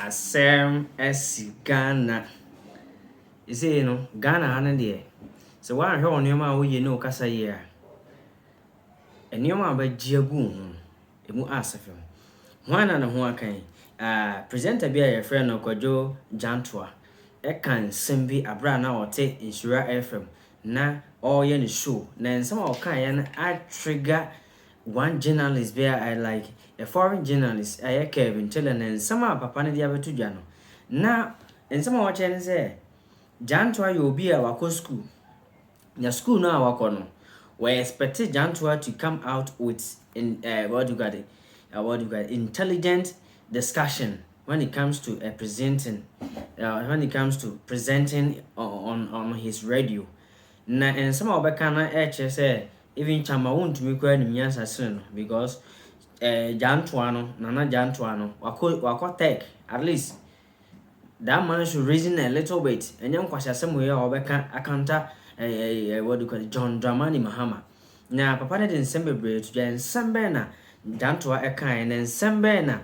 Asem esi Ghana. You see, Ghana hana there. So why on your man we know kasa here. And your man by Jiagu, emu asafem. One and one can presenter be a friend of Kojo Jantuah. Can simbi abra na ote insura FM na all yen show. Na some of kind I trigger one journalist be I like a foreign journalist I Kelvin telling and some of papa na dia betu jano. Na and some of chen say Jantuah you be a wako school. Your school now wako no. We expect Jantuah to come out with intelligent discussion when it comes to presenting on his radio. Na and some of the say even chama won't me kwa ni answer because Jantuah no nana Jantuah no wako tech at least that man should reason a little bit and young kwasha somewhere or akanta John Dramani Mahama. Na papa ne December break to jan sambena Jantuah ekan and sambena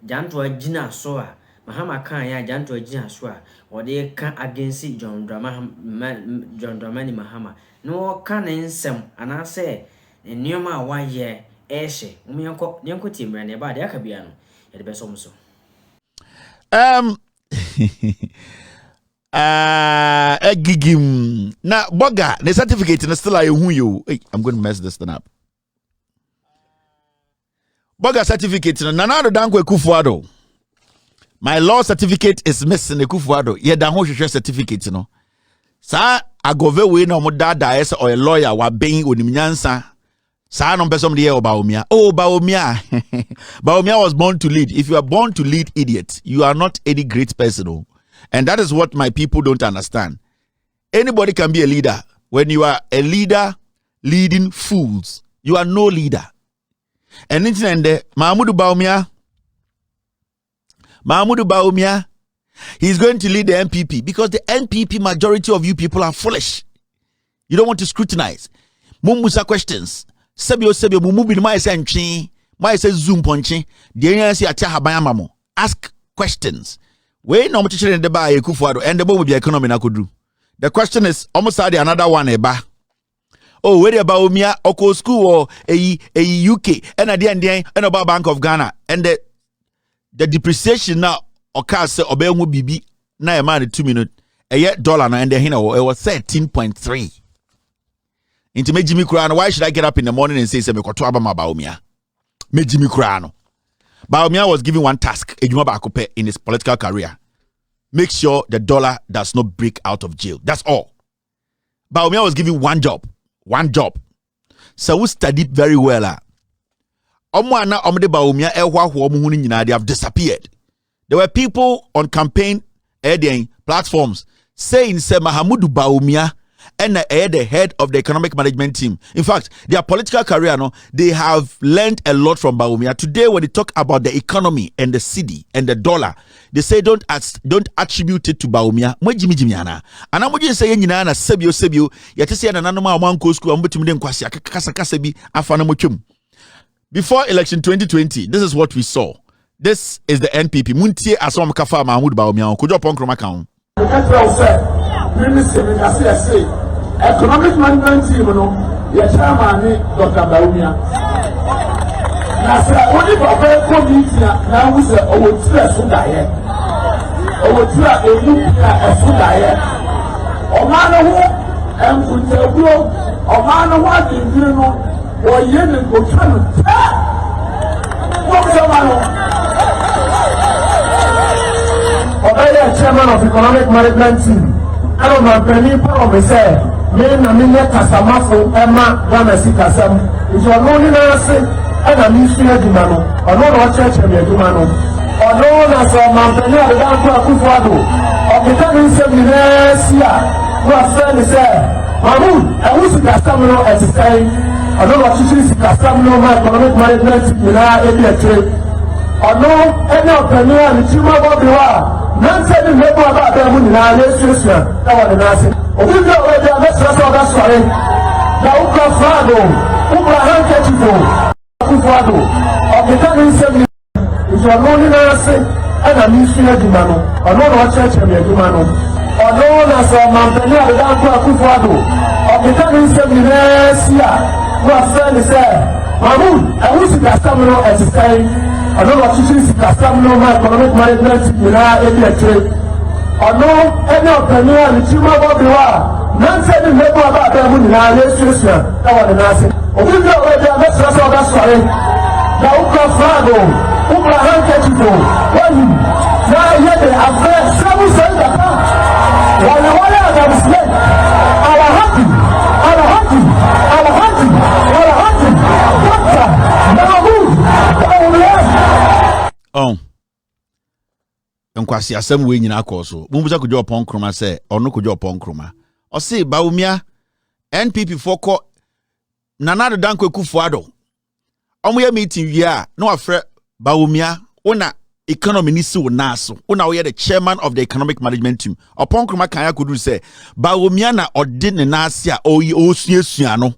Jantuah jina so Mahama kan ya Jantuah jina so or they can against John Dramani Mahama no kan ensem and I say and neoma 1 year eshe umiyanko team ran about the akabiano at the best almost Gigim na boga the certificate is still who you. Hey, I'm going to mess this thing up. Boga certificate na nana danko ekufuado. My law certificate is missing ekufuado. Ye dan ho hwehwe certificate no. Sa agove we na mo dada ese or a lawyer wa ben onimnyansa. Sa no person dey Baumia. Oh Baumia. Baumia was born to lead. If you are born to lead, idiot, you are not any great person. Oh. And that is what my people don't understand. Anybody can be a leader. When you are a leader leading fools, you are no leader. And in the Mahmoud Baumia, he's going to lead the NPP because the NPP majority of you people are foolish. You don't want to scrutinize. Mumusa questions. Sebio mumu bi ma ese ntwe, ma ese zoom ponche. The ANC atia habayamamo. Ask questions. We no mchichere in the ba ekufuado and the bo be economy na kodu. The question is almost another one eba. Oh, where about Umia Oko school or a UK and and about Bank of Ghana and the depreciation now occur say obey bibi na a man 2 minutes a yet dollar and the hina it was 13.3. Into me Jimmy Crano, why should I get up in the morning and say me koto aba ma Baumia? Me Jimmy Crano. Baumia was given one task in his political career. Make sure the dollar does not break out of jail. That's all. Baumia was given one job. So we studied very well. They have disappeared. There were people on campaign platforms saying Mahamudu Baumia and the head of the economic management team. In fact, their political career, they have learned a lot from Baumia. Today, when they talk about the economy and the cedi and the dollar, they say don't attribute it to Baumia. And I'm just saying, sebio. Yet say before election 2020, this is what we saw. This is the NPP. Muntie asom kafa Mahmoud Baumia. Kujo ponkroma kaun. Economic management team, your chairman, Dr. Baumia. Now, sir, only for a committee now we say, oh, it's a food diet. Oh, it's a food diet. Oh, man, and put the blow, oh, man, what you know, or yen and go channel. What's the man? Oh, chairman of economic management team. I don't know, Penny, probably say. Men na minye kasamafo ema Ghana si kasam nti ono ni na ase ana ministry adwuma no ono na church me adwuma no ono na so mampani ada ko akufuado okita ni nsem ni nasia wa friend say mamu awu si kasam no etisai ono na chichiri si kasam no ma economic management ni na ebi etre ono ene opani ani chima bo biwa Nancy the labor about them in our legislation. That was the Nancy. We go with the let's that's sorry. Now, Uka Fado, Uka Hanketivo, Ufado, of the Tanin 70. If you are lonely, Nancy, ɛna misi adwuma no ɔno na ɔkyerɛkyerɛ me adwuma no ɔno na sɛ ɔmampani a deda nko akufo ado ɔkeka ne nsɛm nyinaa si a na wafrɛ ne sɛ mahmud ɛho sikasɛm no ɛsesɛe ɔno na ɔkyekyere sikasɛm no ma economic management nyinaa ɛdi akyire ɔno ɛne ɔpani a ne tirim abɔ bi hɔ a nansa ne mmɛbu aba abɛn mu nyinaa yɛsuasua ɛwɔ ne nan ase obi bi a ɔbɛdi a bɛsrɛ sɛ ɔbɛsɔre na wokura flag o wokura handkerchief o wayi na yɛ de afɛ sɛmu sɛn daka wɔyɛ adamsɛ alahaji alahaji alahaji alahaji dɔkta mahmud ɔwuya. Nkwasi asɛm wei nyina akɔ so mumbusa kodwo ɔpɔn kroma sɛ ɔno kodwo ɔpɔn kroma ɔse Bawumia NPP fɔkɔ Nana Danko Akufo-Addo ɔmo yɛ meeting wie a na wafrɛ Bawumia wona economy ni si wo naso wona wo yɛ the chairman of the economic management team ɔpɔn kroma kan akodu sɛ Bawumia na ɔde ne nase a osuasua no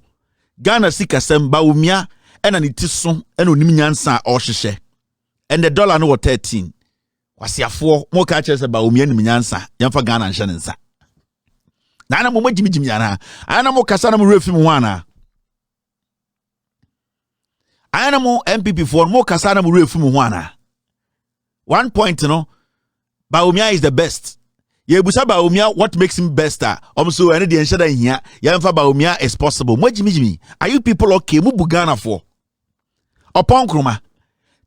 Ghana sikasɛm Bawumia ɛna ne ti so ɛna onim nyansa a ɔhyehyɛ and the dollar no was 13 Kwasiafo mo ka kyerɛ sɛ Bawumia nim nyansa yɛmfa Ghana nhyɛ ne nsa na ana mo magimigimi ana ana mo kasa na mo refi mo ana ana mo MPP for mo kasa na mo refi mo ana 1 point no Bawumia is the best yebusa Bawumia what makes him best so ene de nhyɛ da hia yɛmfa Bawumia is possible magimigimi are you people okay mo bu Ghana for Opon kroma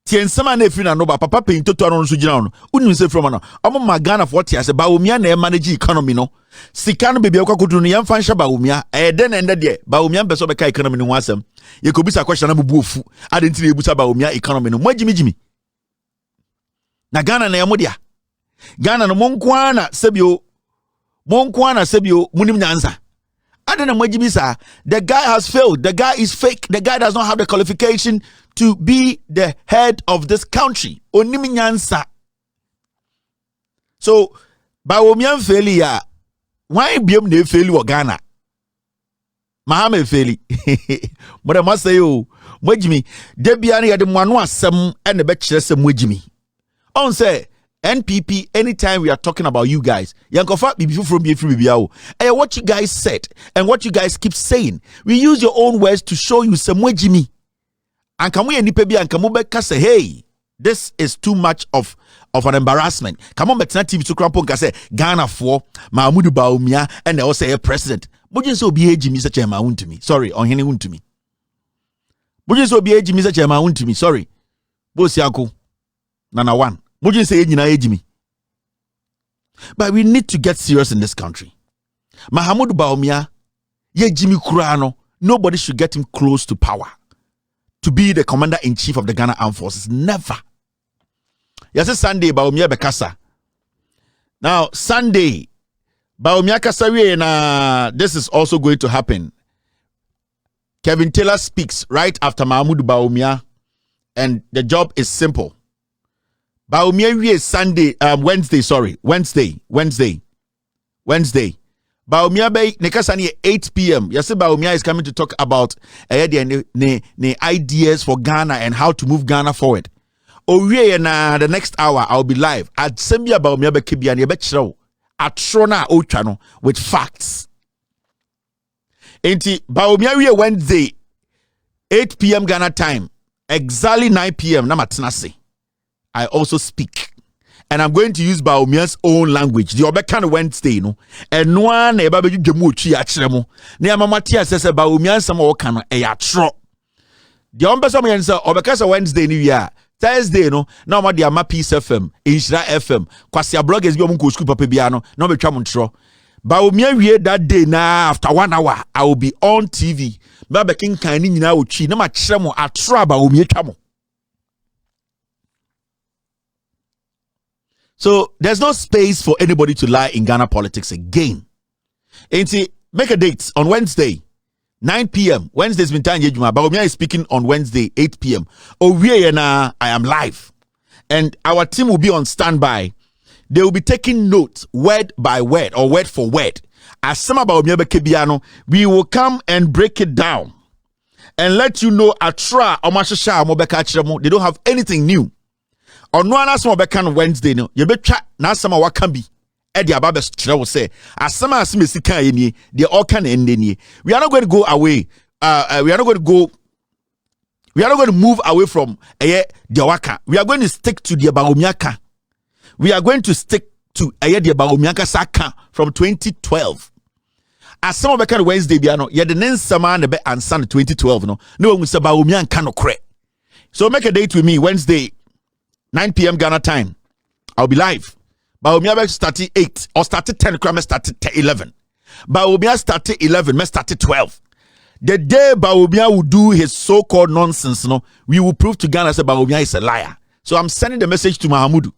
Tiensama na efiri na no ba papa pay toto no so gina no unim se from no omo magana for tia se Bawumia na manage economy no sika no bebia kwakodu no yemfa nhya Bawumia den ende de Bawumia beso beka economy no asem ye ko bisa question na bubu ofu ade ntire ebusa Bawumia economy no magimigimi na Ghana na yemo dia Ghana no monkwana sebio munim nyansa ade na magimisa the guy has failed, the guy is fake, the guy does not have the qualification to be the head of this country. Onimi nyansa. So, Bawumia faili ya. Why biyom ne faili wa Ghana? Mahama faili. Mwede masa yo. Mwejimi. Debiani ya de mwanu asem ene bechire se mwejimi. On say, NPP, anytime we are talking about you guys, Yankofa bibifu from bibiao. And what you guys said, and what you guys keep saying, we use your own words to show you some mwejimi. And can we nipebi and kamubeka say, hey, this is too much of an embarrassment. Come on, Betna TV to Krampon say Ghana for Mahmoud Bawumia and they all say a president. Bujin so be Jimmy such a maun to me. Sorry, on hini un to me. Bujin so be Jimmy such a maun to me. Sorry. Bosiako. Nana one. Bujin say Ejina Jimmy. But we need to get serious in this country. Mahmoud Bawumia, ye Jimmy Kurano, nobody should get him close to power. To be the commander-in-chief of the Ghana Armed Forces. Never. Yes, Sunday, Bawumia Bekasa. Now, Sunday, Bawumia Kasawi, and this is also going to happen. Kevin Taylor speaks right after Mahmoud Bawumia, and the job is simple. Bawumia is Wednesday. Bawumia Bay Nekasani 8 p.m. Yes, Bawumia is coming to talk about the ideas for Ghana and how to move Ghana forward. Na the next hour I'll be live at Sembia Bawumia Bekibia Nebechro at Trona Ochano with facts. Enti Bawumia Wednesday 8 p.m. Ghana time, exactly 9 p.m. Namatinase. I also speak. And I'm going to use Bawumia's own language. The Obekan Wednesday, no. And one a baby Jamuchi Achremo. Near Mamatia says Bawumia some Okano a yatro. The Ombasamians Obekasa Wednesday New Year. Thursday, no. Now my dear Peace FM, Inshra FM, Kwasiah blog is Yomunko Scoop Papiano, no be Chamontro. Bawumia we that day now after 1 hour, I will be on TV. Baba King Kani na uchi, no machremo atra Bawumia Chamo. So there's no space for anybody to lie in Ghana politics again. Ain't make a date on Wednesday, 9 p.m. Wednesday's been time Yejuma. Bawumia is speaking on Wednesday, 8 p.m. I am live. And our team will be on standby. They will be taking notes word by word or word for word. As some about Bawumia, we will come and break it down and let you know Atra or Mashasha Mobeka. They don't have anything new. On one as more back on Wednesday, no, you be chat now some of what can be. Eddie Ababes will say, as some as Missy Kayani, they all can end in ye. We are not going to go away. We are not going to go. We are not going to move away from the Waka. We are going to stick to the Baromiaka. We are going to stick to the Baromiaka Saka from 2012. As some of the kind of Wednesday, yeah, the name Sama and the Sun 2012. No one was about Baromian cano cre. So make a date with me Wednesday, 9 p.m. Ghana time. I'll be live. Baumia started 8 or started 10, Krama started 11. Baumia started 11, me started 12. The day Baumia will do his so-called nonsense, no, we will prove to Ghana that Baumia is a liar. So I'm sending the message to Mahamudu.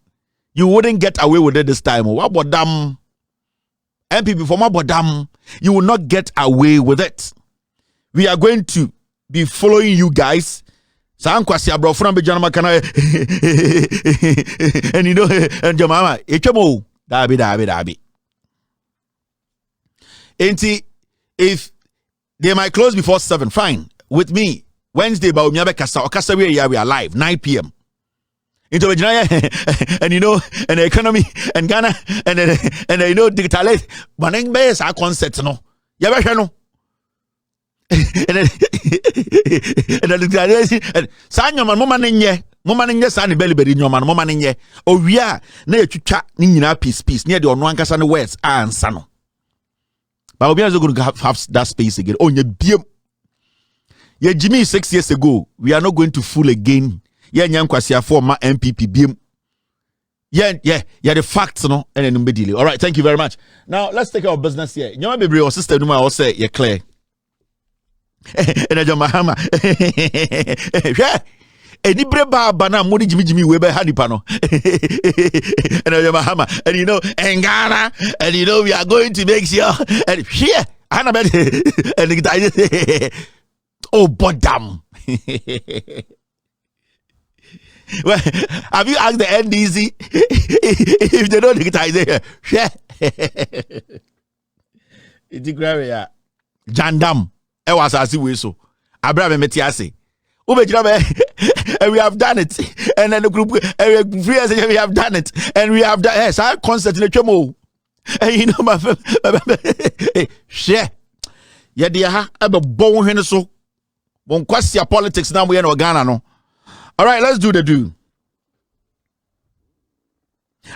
You wouldn't get away with it this time. What about them? MPP from Abodam, you will not get away with it. We are going to be following you guys. San Kwăsiăă bro from Jantuah kana and you know and your mama echemo dabi enti if they might close before 7 fine with me Wednesday ba omiabe kasa okasa we are live 9 p.m. into and you know and the economy and Ghana and you know digitalize baneng be sa concept no ya be hwe no and the Sanyaman Moman San belly Nyoman Moman oh yeah na twitwa ni nyina peace near the ono ankasa ne words and sano but we are going to have that space again oh yeah Jimmy 6 years ago we are not going to fool again yeah Kwăsiăă former MPP biem yeah the facts no and then mbedile. All right, thank you very much. Now let's take our business here. Nyoma bebre or sister numa or say you clear and a Mahama. Yeah, any breba bana mudi Jimmy Weber Hadipano and a Mahama, and you know, and Ghana, and you know, we are going to make sure and here, Annabelle and the oh, but damn. Well, have you asked the NDC if they don't digitize it? Yeah, it's a Jandam. I was asking we so. Abraham Metiasi. And we have done it. And then the group we have done it. And we have done yes, I concert in the chomo. And you know my share. Yeah, dear, I have a bone hen so. One question politics now we are in Ghana no. All right, let's do the do.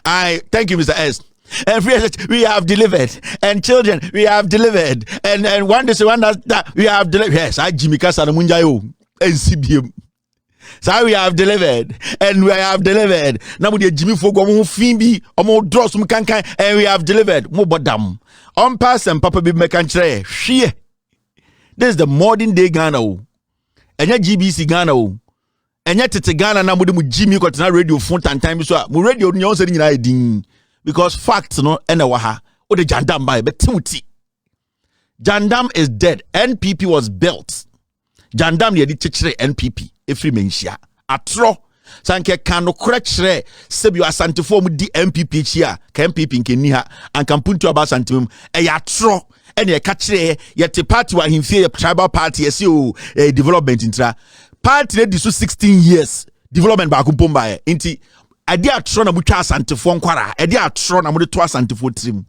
I thank you, Mr. S. And we have delivered, and children we have delivered, and one this one that we have delivered. Yes, I Jimmy Casa and Munjayo and CBM. So we have delivered, and we have delivered. Now we Jimmy Fogo Fimbi, or draw some cancan, and we have delivered. More badam. On pass and Papa be mekantre. Shie. This is the modern day Ghana. And your GBC Ghana. And yet it's a Ghana now with Jimmy got na radio phone time so mu radio nyo say nyina din because facts no ena wa ha o de Jandam by but Timothy Jandam is dead. NPP was built. Jandam ye di chechire NPP every menhia atro sanke kan no krekere sebi asantefo mu di NPP chia ka NPP nke ni ha anka mpuntu aba asantemum e ya atro ene e ka kire ye te party wa himfie tribal party ese o development intra party dey so 16 years development ba kumpomba e nti ade atro na mutwa asantefo nkwara ade atro na mude to asantefo trim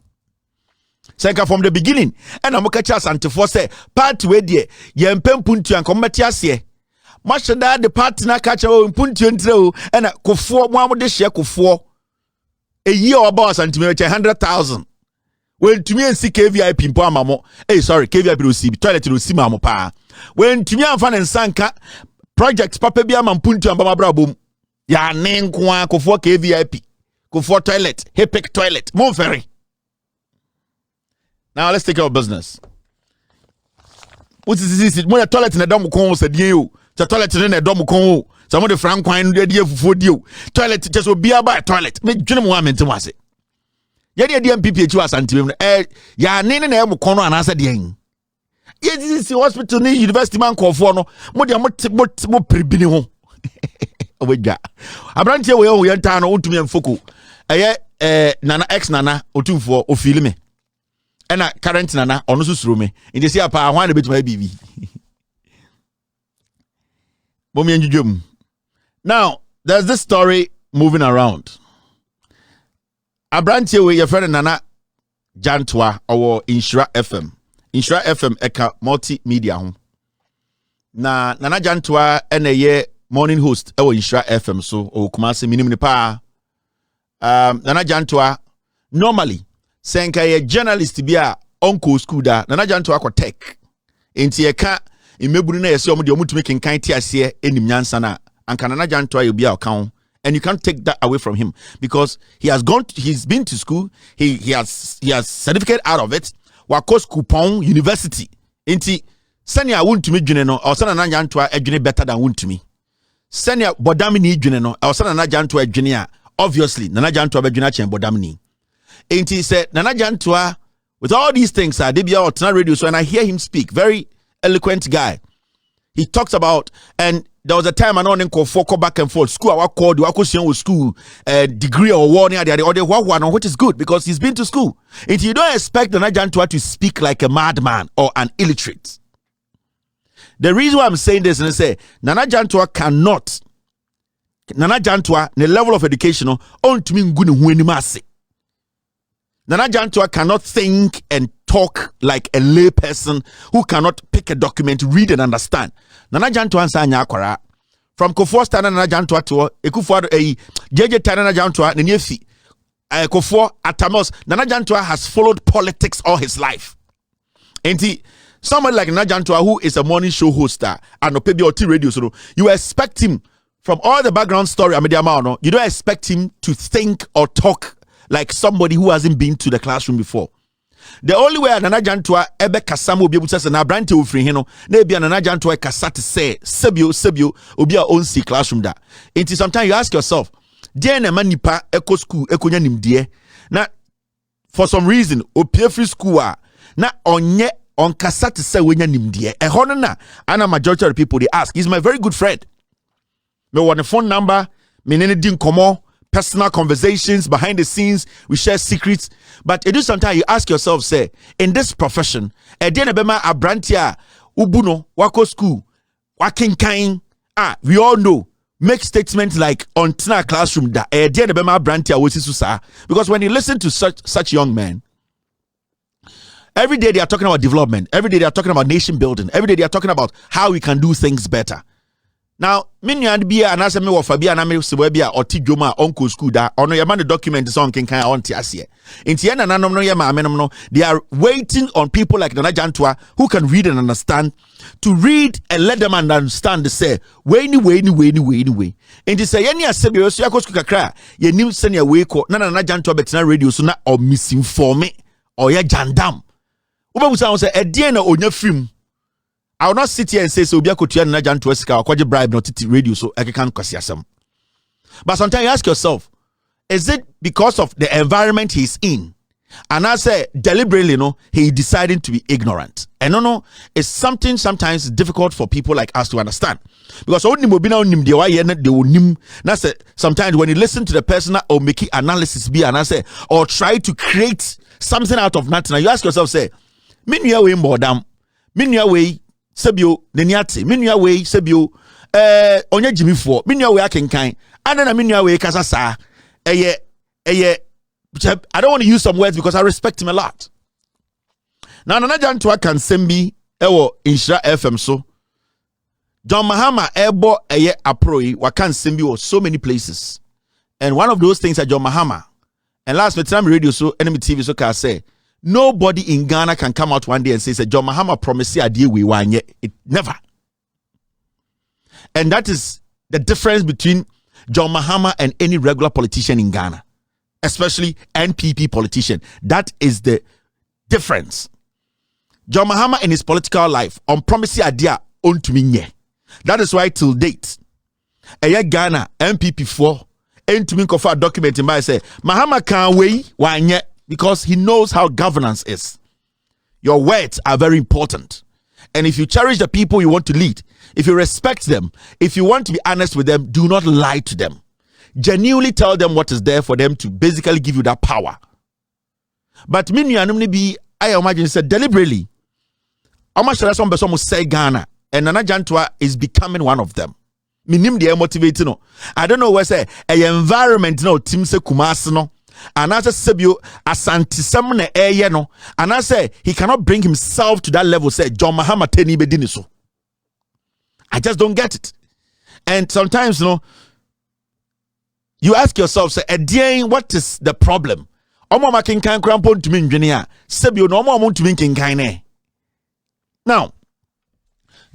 senka from the beginning and I'm catch asantefo say party we dey ye mpempuntu anka mmeti ase mashada the party na catch o mpuntu entre o and kofo mo amode hye kofo a year about asantime 100,000 when to me and see KVIP mpo amamo sorry KVIP no see toilet no see mamo pa when to me amfa nsanka project papa bia mampuntu ambama brabom ya nenkwa kofo KVIP kofo toilet hepic toilet mo ferry. Now let's take our business. What is this? When a toilet in a dom con said you, the toilet in a dom con, some of the frank wine the idea for you. Toilet just will be about toilet. Make Jim woman to was it. Yet the MPP to us until ya name and elmo corner and answer the end. Yes, this is the hospital university man call for no more than what prebini home. I branch here we are town to me and Foku. Nana ex Nana or two for or film me. And a current nana on the me in the sea apa one a bit my baby. Mommy and Jum. Now there's this story moving around. Abrantie we your friend Nana Jantuah or Inshira FM. Inshira FM eka multimedia ho. Na Nana Jantuah ene ye morning host ewo Inshira FM so o Kumasi minim pa. Nana Jantuah normally senka ye journalist bi a onko school da Nana Jantuah ko tech. Enti ye ka imeburu na yesi omo de omo tumi kenkan ti ase enim nyansa na anka Nana Jantuah ye bi a kan. And you can't take that away from him because he's been to school, he has certificate out of it. Wakos coupon university. Inti senia won to me dwene or sana na Jantuah adwene better than won to me. Senia bodami ni dwene no or sana na Jantuah adwene a obviously Nana Jantuah adwene chen bodami ni. Inti said Nana Jantuah with all these things they be out on radio so and I hear him speak, very eloquent guy. He talks about and there was a time I know go back and forth. School I called you school degree or warning which is good because he's been to school. And you don't expect the Nana Jantuah to speak like a madman or an illiterate. The reason why I'm saying this is say Nana Jantuah cannot the level of education on to me Nana Jantuah cannot think and talk like a lay person who cannot pick a document, read and understand. Nana Jantuah answer kwara. From Kofor stand Nana Jantuah to Ekufuado JJ Nana Jantuah ne nefi. Kofor Atamos Nana Jantuah has followed politics all his life. And someone like Nana Jantuah who is a morning show host and Opebi or radio so you expect him from all the background story you don't expect him to think or talk like somebody who hasn't been to the classroom before. The only way Nana Jantuah ebe kasa mo obi ebu say na brante ofri hin no na ebia Nana Jantuah kasa te say sebio obi a own see classroom da. Until sometimes you ask yourself, dey na ma nipa eko school ekonya nimde na for some reason opie free school a na onye on kasa te say wenya nimde e ho no na ana majority of the people they ask. He's my very good friend. Me want a phone number, me nene din komo, personal conversations behind the scenes, we share secrets. But it is sometimes you ask yourself, say, in this profession, bema abrantia ubuno wako school, waking kind, we all know, make statements like on tina classroom da bema abrantia wosisusa. Because when you listen to such young men, every day they are talking about development, every day they are talking about nation building, every day they are talking about how we can do things better. Now, minian bia anase me wo fa bia na me sebo bia oti dwoma onko school da ono ye man the document so on kenkan on tiase. Nti ye nananom no ye maamenom no they are waiting on people like Nana Jantuah who can read and understand to read and let them understand the say way. Nti say ye ne asebe so yakọ school kakra ye nim se ne we ko na Nana Jantuah betina radio so na o misinform or ye jandam. Oba say na onya film. I will not sit here and say so Obia Kotua Nana Jantuah sika akwaje bribe not radio so I can kwasiasem. But sometimes you ask yourself, is it because of the environment he's in? And I say deliberately he decided to be ignorant. And no, it's something sometimes difficult for people like us to understand. Because sometimes when you listen to the person or make analysis and I say or try to create something out of nothing, you ask yourself, say, Minya way more damn, Minya way sebio neniate menua we sebio onye jimifo menua we akenkan anana menua we kasa sa I don't want to use some words because I respect him a lot. Now Nana Jantuah can sembi ewo Inshira FM so John Mahama ebo aproi wakan sembi was so many places, and one of those things at John Mahama and last time radio so enemy TV so can say nobody in Ghana can come out one day and say, John Mahama promised a deal we won yet. It never. And that is the difference between John Mahama and any regular politician in Ghana, especially NPP politician. That is the difference. John Mahama in his political life on promise idea on to me. That is why till date, Ghana NPP 4 and to me a document in my say Mahama can't wait one yet. Because he knows how governance is. Your words are very important. And if you cherish the people you want to lead, if you respect them, if you want to be honest with them, do not lie to them. Genuinely tell them what is there for them to basically give you that power. But I imagine said deliberately, how much some say Ghana, and Nana Jantuah is becoming one of them. Minim de motivate no. I don't know where say a environment no team se Kumasi no. And as a sebio asantisam na eye no. And I say he cannot bring himself to that level. Say John Mahama teni bedini so. I just don't get it. And sometimes you ask yourself, say, Edian, what is the problem? Omo making kan crampon to me engineer. Sebio no mo to me kin. Now,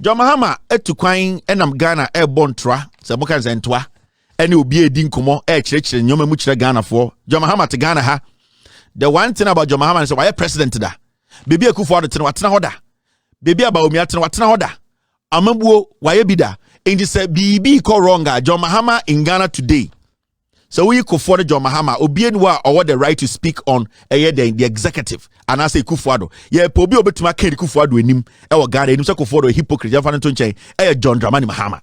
John Mahama etu kwan enam Ghana airborne tra, se mo kan Jantuah, ene obi edi nkomo chire nyoma mu chire Ghana for. John Mahama to Ghana ha. The one thing about John Mahama is why president da. Baby Akufo-Addo te no watena hoda. Baby Abaomi te no watena hoda. Amabuo why bida. And say BB ko wronga John Mahama in Ghana today. So we could for John Mahama obienwa or the right to speak on the executive and I say Akufo-Addo. Yeah, pobi obetuma Ken Akufo-Addo enim e wo Ghana enim say Akufo-Addo hypocrite ya fa no tonchen John Dramani Mahama.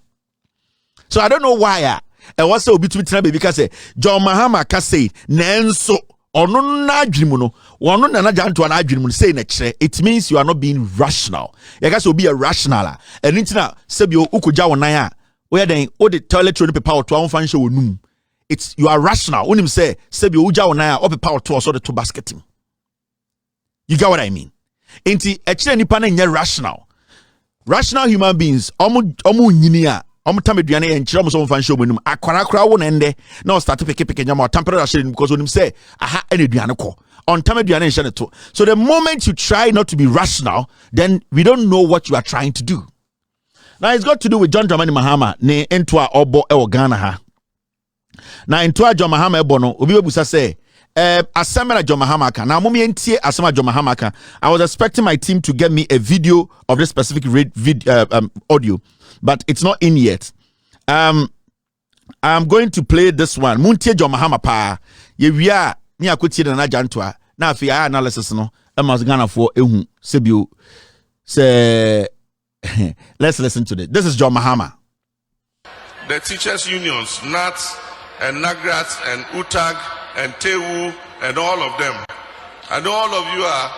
So I don't know why e was say obi tumi tena baby ka say John Mahama ka say nenso ono na adwirimu no wono na Jantuah na adwirimu say na kire. It means you are not being rational. You guys will be a rational and intina sebio ukoja wonan a we den o the toilet roll paper to an fan show wonum. It's you are rational. Unim say sebio uja wonan a o paper to so the to basket him. You get what I mean? Inti e kire nipa na nye rational. Rational human beings omo nyini a omo tameduane en kire omo so fan show wonum akwara wo na ende na start pick nyama temperature share because unim say aha eneduane ko. On tameduane en to. So the moment you try not to be rational, then we don't know what you are trying to do. Now it's got to do with John Dramani Mahama ne entwa obo e Ghana ha. Now entwa John Mahama ebo no obi bebusa say asema John Mahama ka. Now mummy entie asema John Mahama ka. I was expecting my team to get me a video of this specific audio, but it's not in yet. I'm going to play this one. Muntie John Mahama pa. Ye wia ni akotie na Jantuah na afi analysis no emas Ghana for ehu sebio say let's listen to this. This is John Mahama. The teachers unions, KNUT and NAGRAT and UTAG and TEWU and all of them. I know all of you are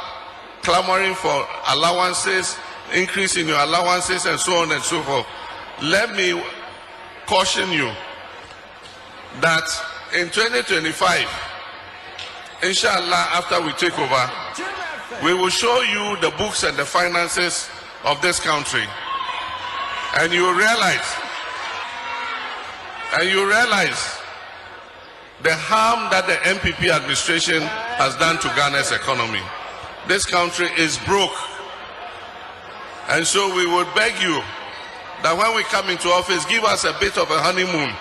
clamoring for allowances, increase in your allowances and so on and so forth. Let me caution you that in 2025, inshallah, after we take over, we will show you the books and the finances of this country. And you realize the harm that the MPP administration has done to Ghana's economy. This country is broke. And so we would beg you that when we come into office, give us a bit of a honeymoon.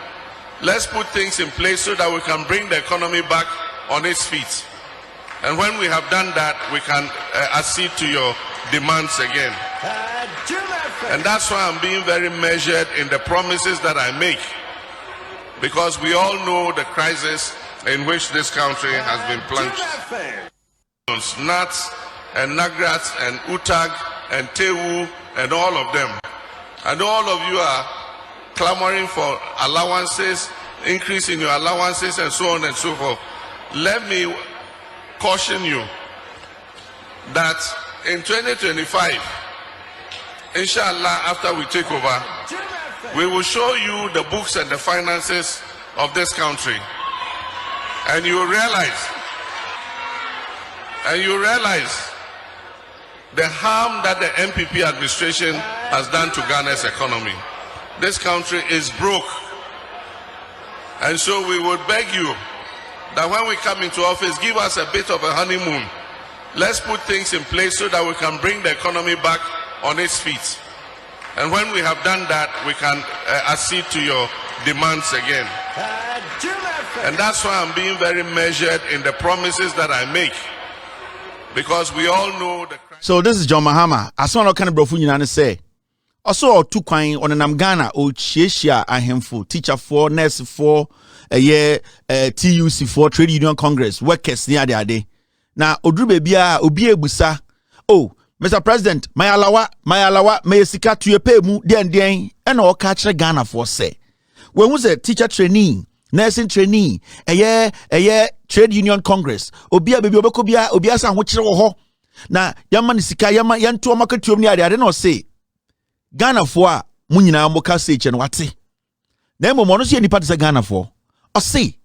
Let's put things in place so that we can bring the economy back on its feet. And when we have done that, we can accede to your demands again. And that's why I'm being very measured in the promises that I make. Because we all know the crisis in which this country has been plunged. KNUT and NAGRAT and UTAG and TEWU and all of them. I know all of you are clamoring for allowances, increase in your allowances and so on and so forth. Let me caution you that in 2025, inshallah, after we take over, we will show you the books and the finances of this country. And you realize the harm that the MPP administration has done to Ghana's economy. This country is broke. And so we would beg you that when we come into office, give us a bit of a honeymoon. Let's put things in place so that we can bring the economy back on its feet. And when we have done that, we can accede to your demands again. And that's why I'm being very measured in the promises that I make. Because we all know the... So this is John Mahama. As one kind of brofu nyina say. Also two kwan on nam Ghana o chieshia ahemfo teacher for nurse for a year TUC for Trade Union Congress workers near the ade. Na odru bebia obi ebusa. Oh, Mr. President, my alawa, may sika to your pay mu den and all catch Ghana for say. When was a teacher trainee, nursing trainee, a year Trade Union Congress, obia baby obekobia obiasa ho ho. Na yaman sika yama yanto market to me I didn't say. Ghana for mu nyina mo ka say chen wate. na emo mo no se nipa te Ghana for o se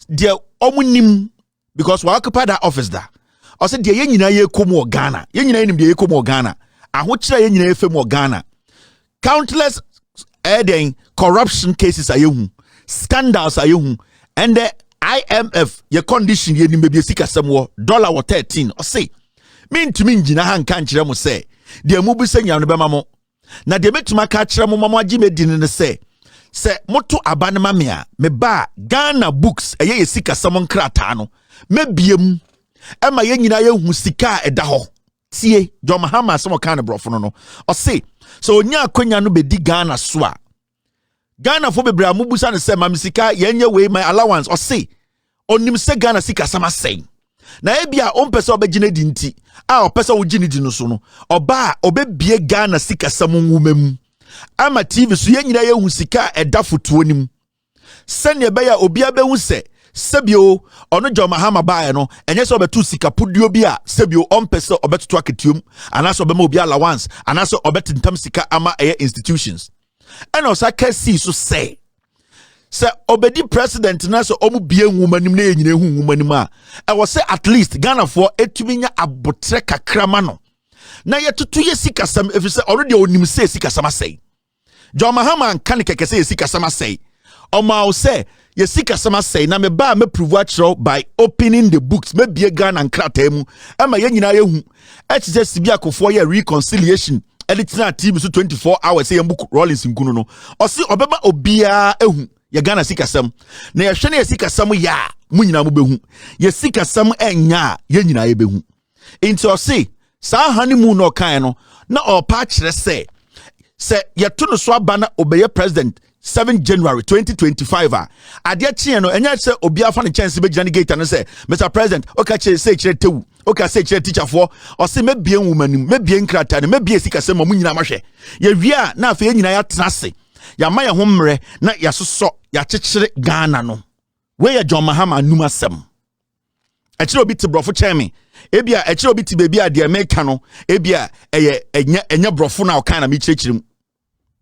de omunim because we occupy that office da o se de ye nyina ye komo Ghana ye nyina nim de ye komo Ghana ahokyere ye nyina efem o Ghana countless corruption cases ayehu scandals ayehu and the IMF ye condition ye nim be sika semwo $13 o se mintumi ngina ha nka nkyere mo se de amubu se nyam no bema mo na de metuma ka kyere mo mama agye medin ne se moto abane mamea me ba Ghana books ye sika sem nkrata no mebiem ema ye nyina ye hu sika eda ho tie John Mahama sem kan ne brofo no o se so onya akonya no bedi Ghana so a Ghana fo bebre amubusa ne se mam sika ye nye we my allowance o se onim se Ghana sika sama sei na ebia ompese obegine di nti a opese ogine di no so no oba obebie Ghana sika sam nwumam ama TV so ye nyina ye hu sika eda fotuo nim sene be ya obia be hu se sebio ono John Mahama bae no enye se obetu sika poduo bi a sebio ompese obetuto aketium anaso obema obi allowance anaso obetintam sika ama eye institutions and osa kasi so say obedi president na so omu bie nwumanim na yenyina hu nwumanim a e wo say at least Ghana for etumi nya abotre kakrama no na yetutu ye sikasam efise already onim say sikasam asay John Mahama kan keke say sikasam asay oma o say ye sikasam asay na me ba me prove actual by opening the books me bie Ghana nkrata mu ama yenyina ye hu etije sibia kofo ye reconciliation editina TV so 24 hours say book Rollins nkunu no o si obeba obia ehu ye Ghana sikasam na ye hwene ye sikasam ya munyina mo behu ye sikasam enya ye nyina ye behu enti o si sa honeymoon no kan no na o pa kire se ye to no so aba na obeye president 7 January 2025 ade chie no enya se obi afa ne chance be gina ne gate no se Mr President o ka chire se chire tewu o ka se chire teacher for o se mebie nwumanim mebie nkrata ne mebie sikasam mo nyina mahwe ye wia na afa ye nyina ya trase ya ma ye ho mre na ya soso ya chechire Ghana no we ye John Mahama numa sem a chire obi te brofo chemi ebia a chire obi te bebi a de America no ebia enya brofo na o kan na me chirechirim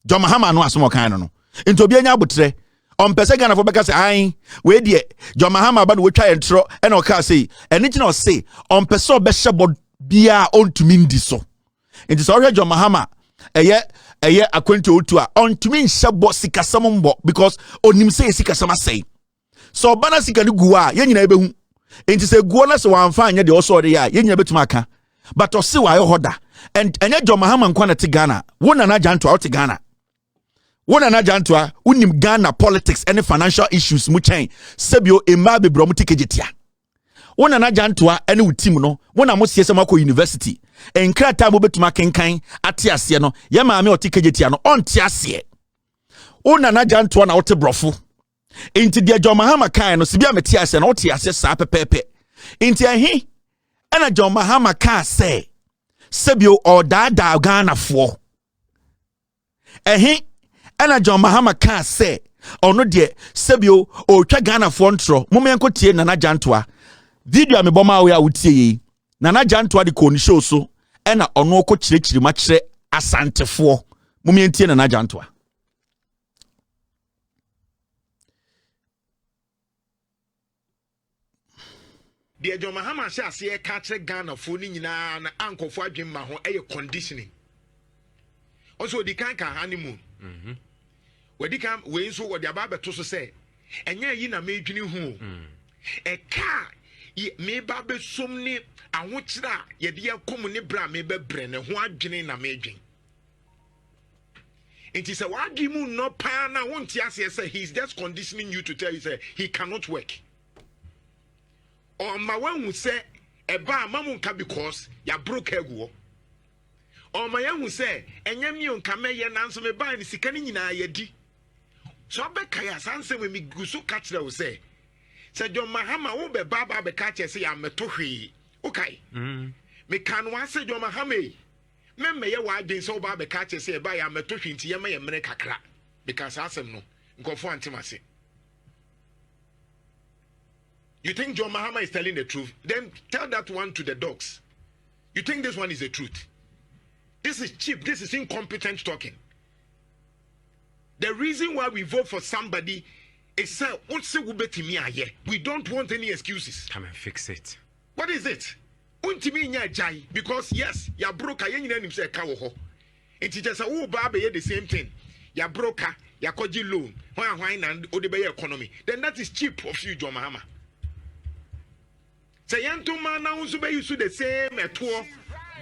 John Mahama no asom o kan no into obi enya abotre on pese Ghana for beka say ai we de John Mahama ba no we twa entro e na o ka say eni ti na o say on pese o be shebo bia on to mindi so into so John Mahama eye akwenti otu a on to min shebo sikasam mbo because onim say sikasam asay so bana sika ni guwa ye nyina ebehu enti se guo na se wan fa anya de oso de ya ye nyina betuma aka but o se wa ye hoda and enya John Mahama nkwa na te Ghana wona na Jantuah out Ghana wona na Jantuah unim Ghana politics and financial issues mu chen sebio ema bebro mu tikejetia wona na Jantuah ene utim no wona mo siese mako university enkrata mo betuma kenkan ate ase no ye maame o tikejetia no on te ase wona na Jantuah na wote brofo inti dia John Mahama kan no sibia meti ase na wote ase saa pepepe inti ahi ana John Mahama kan say sebio o da Ghana fo ehi ana John Mahama kan say ono de sebio o twa Ghana fo ntro momenko tie na Jantuah video me boma we a wotie yi na Jantuah de ko ni show so ana ono ko kirechiri ma kire asantefo momentie na Jantuah. The John Mahama says, "I catch Ghana for Nina and Uncle for Jim Maho, a conditioning." Also, the can't honeymoon. Where they come, we so what the Ababa to say, and yeah, you know, made you who a car, ye may babbe sumni, and what's that? Ye dear common bra may be bren, and what Jenny amazing. It is a wagimu no pan. I won't say he's just conditioning you to tell you, say he cannot work. Or my one who say a bar mamunka because ya broke a go. Or my young who say, and yamion come and answer me by the sickening in a yedi. So I bet Kaya's answer when me gusu catch will say. Said John Mahama won't be Baba be catch say I'm a tohi. Okay. Me can one say John Mahame. Men may ya been so bad be catch say by I'm a tohi into Yama and Meneka crack. Because I said no. Go for intimacy. You think John Mahama is telling the truth? Then tell that one to the dogs. You think this one is the truth? This is cheap. This is incompetent talking. The reason why we vote for somebody is we don't want any excuses. Come and fix it. What is it? Because yes, ya broker, you say kawo. It is just the same thing. Ya broker, ya koji loan, wine and odebay economy. Then that is cheap of you, John Mahama. Say yanto man now you the same at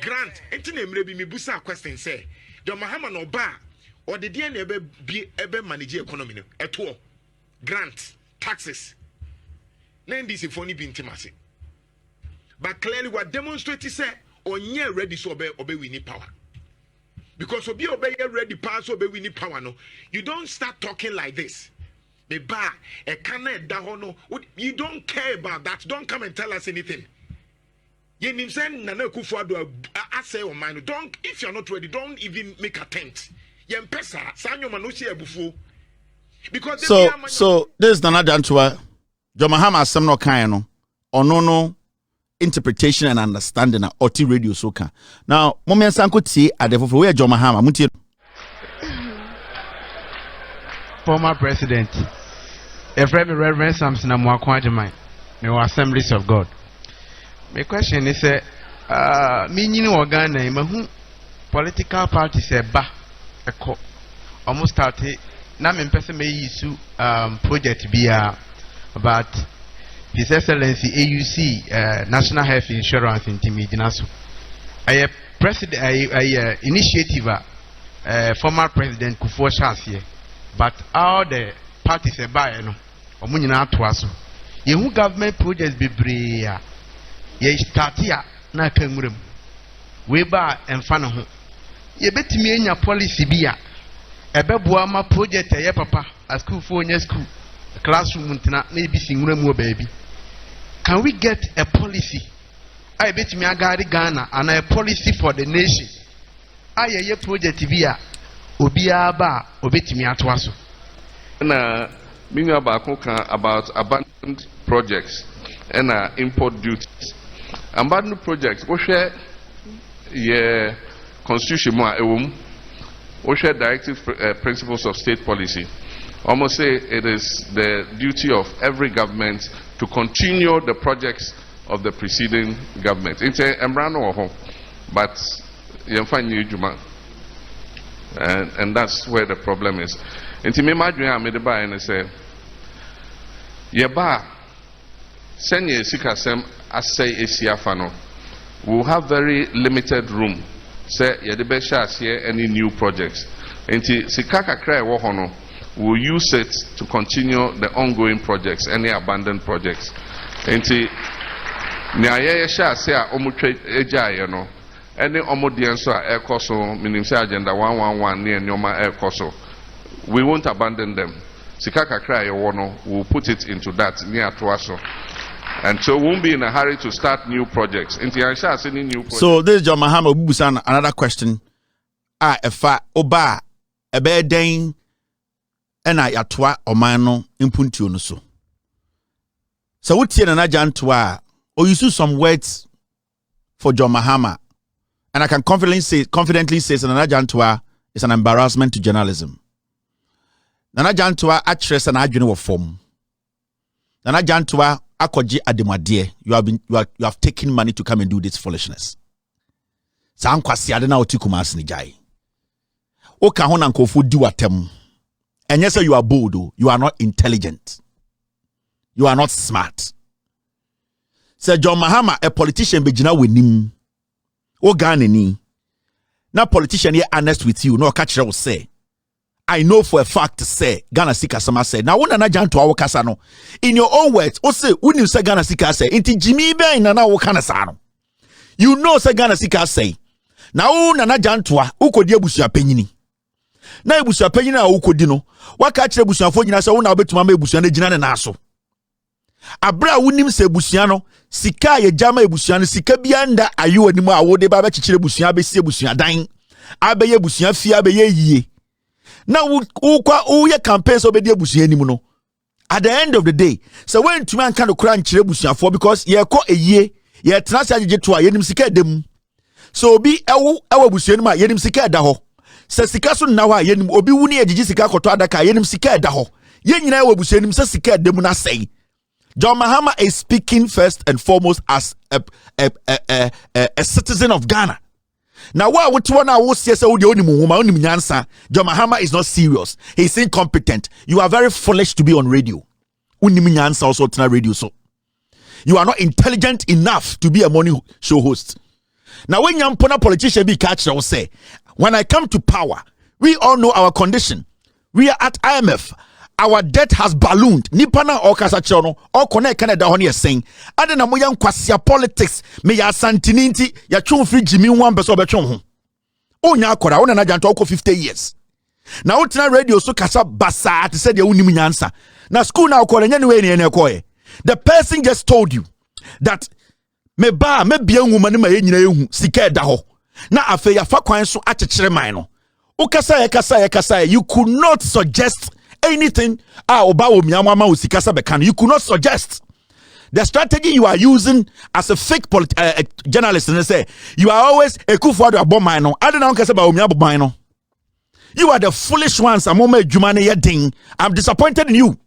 grant. Entine maybe me busa question say John Mahama no bar or the DNA be manage economy at grant taxes. Then this is funny being intimacy. But clearly what demonstrates say on ye ready so obey we need power. Because obey ready power so obey we need power no. You don't start talking like this. The bar a cannet dahono you don't care about that. Don't come and tell us anything. You need send Nana Kufuado I say on mine. Don't if you're not ready, don't even make attempt. Yem pesa sanyo manushi ebufu. Because so this is Nana Jantuah. John Mahama asem no kan no. Ono no interpretation and understanding na oti radio soka. Now, moment sanko tie adefofo we John Mahama mutie. Former president, Reverend Samson Amwakwajeman, no Assemblies of God. My question is, meaning Ghana, mahu political parties ba eko almost started. Na me person may use project be about His Excellency AUC National Health Insurance in Timidinaso. I president initiative former President Kwäsiäh here, but all the parties are by no omunyina to aso. Yehu government projects be brea. Ye start here na kanwurem. We ba emfa no ho. Ye betimi enya policy bia. Ebeboa ma project ye papa a school for nya school classroom ntina na ebi sinwurem wo baby. Can we get a policy? I bet me agari Ghana and a policy for the nation. I ye project via Obia ba obet me atwaso. Na minga ba about abandoned projects and import duties. Abandoned projects, we share ye constitution mo ewum. We share directive principles of state policy. Almost say it is the duty of every government to continue the projects of the preceding government. It's a embrano home, but you find new juma, and that's where the problem is. Into me, my dream, I made a buy and I say, "Yeba, send ye sikasem as say esiafano. We'll have very limited room. Say ye the best here any new projects. Into sikaka kray wohono." We'll use it to continue the ongoing projects, any abandoned projects. Enti niaye sha say omutwe eja no any omodienso a ekoso minim say agenda 111 near nyoma ekoso. We won't abandon them. Sikaka kra no we'll put it into that near toaso. And so we won't be in a hurry to start new projects. Enti ansha any new projects. So this is John Mahama Bubusan another question. Efa oba ebe den ena yatoa oman no impuntio no so. So what tie na Jantuah or you use some words for John Mahama, and I can confidently say Nana Jantuah is an embarrassment to journalism. Nana Jantuah actress and adwene wo form. Nana Jantuah akoji ademade. You have taken money to come and do this foolishness. Sa Kwäsiäh ade na otikuma asni jai. O ka ho na nkofo di watem. And yes, you are bold, you are not intelligent. You are not smart. Sir John Mahama, a politician, begina with him. O Ghana ni. Na politician here honest with you, no catcher will say. I know for a fact to say, Ghana Sika Sama said. Now, when Nana Jantuah Wakasano, in your own words, o say, when you say Ghana Sika say, inti Jimmy Be Nana Wakanasano. You know, say Ghana Sika say. Now, Nana Jantuah, uko dia busia penyini. Na ebusia penyina ukodi no waka kire busuafo nyina se wona obetuma ma ebusia na gina ne naso abra wonim se ebusia no sika ye jama ebusia no sika bia nda ayo anim a wode ba kire busia be sie busia dan abeye busia fie abeye yie na ukwa uye campaign so obedi ebusia anim no at the end of the day so when tuma anka no kura nkire busuafo because ye ko eyie ye tena se agege to a yenim sika edem so obi ewo busia anim a yenim sika eda ho se sika so na wa yenim obi wu ne agigi sika koto adaka yenim sika eda ho ye nyina we busu yenim se sika edemu na sei. John Mahama is speaking first and foremost as a citizen of Ghana. Now, what one I will say, John Mahama is not serious. He's incompetent. You are very foolish to be on radio. Also radio, so you are not intelligent enough to be a morning show host. Now, when young politician be catch, I will say, when I come to power, we all know our condition. We are at IMF. Our debt has ballooned. Nipana or Kasachono or Connect Canada on your saying. Adena moyan Kwăsiăh politics. Me ya santininti ya chun free Jimmy one beso bechon. O nya kora ona na Jantuah 50 years. Na utina radio so kasa basa ati said ya unimu nyansa. Na school na ukore nyani we ni ene koe. The person just told you that me ba me bia nwuma ma ye nyina ehu sika da ho. Na afe ya fa kwan so achechire man no. Ukasa you could not suggest anything. You could not suggest the strategy you are using as a fake journalist. And say you are always a coup for the bomb. I don't know. You are the foolish ones. I'm disappointed in you.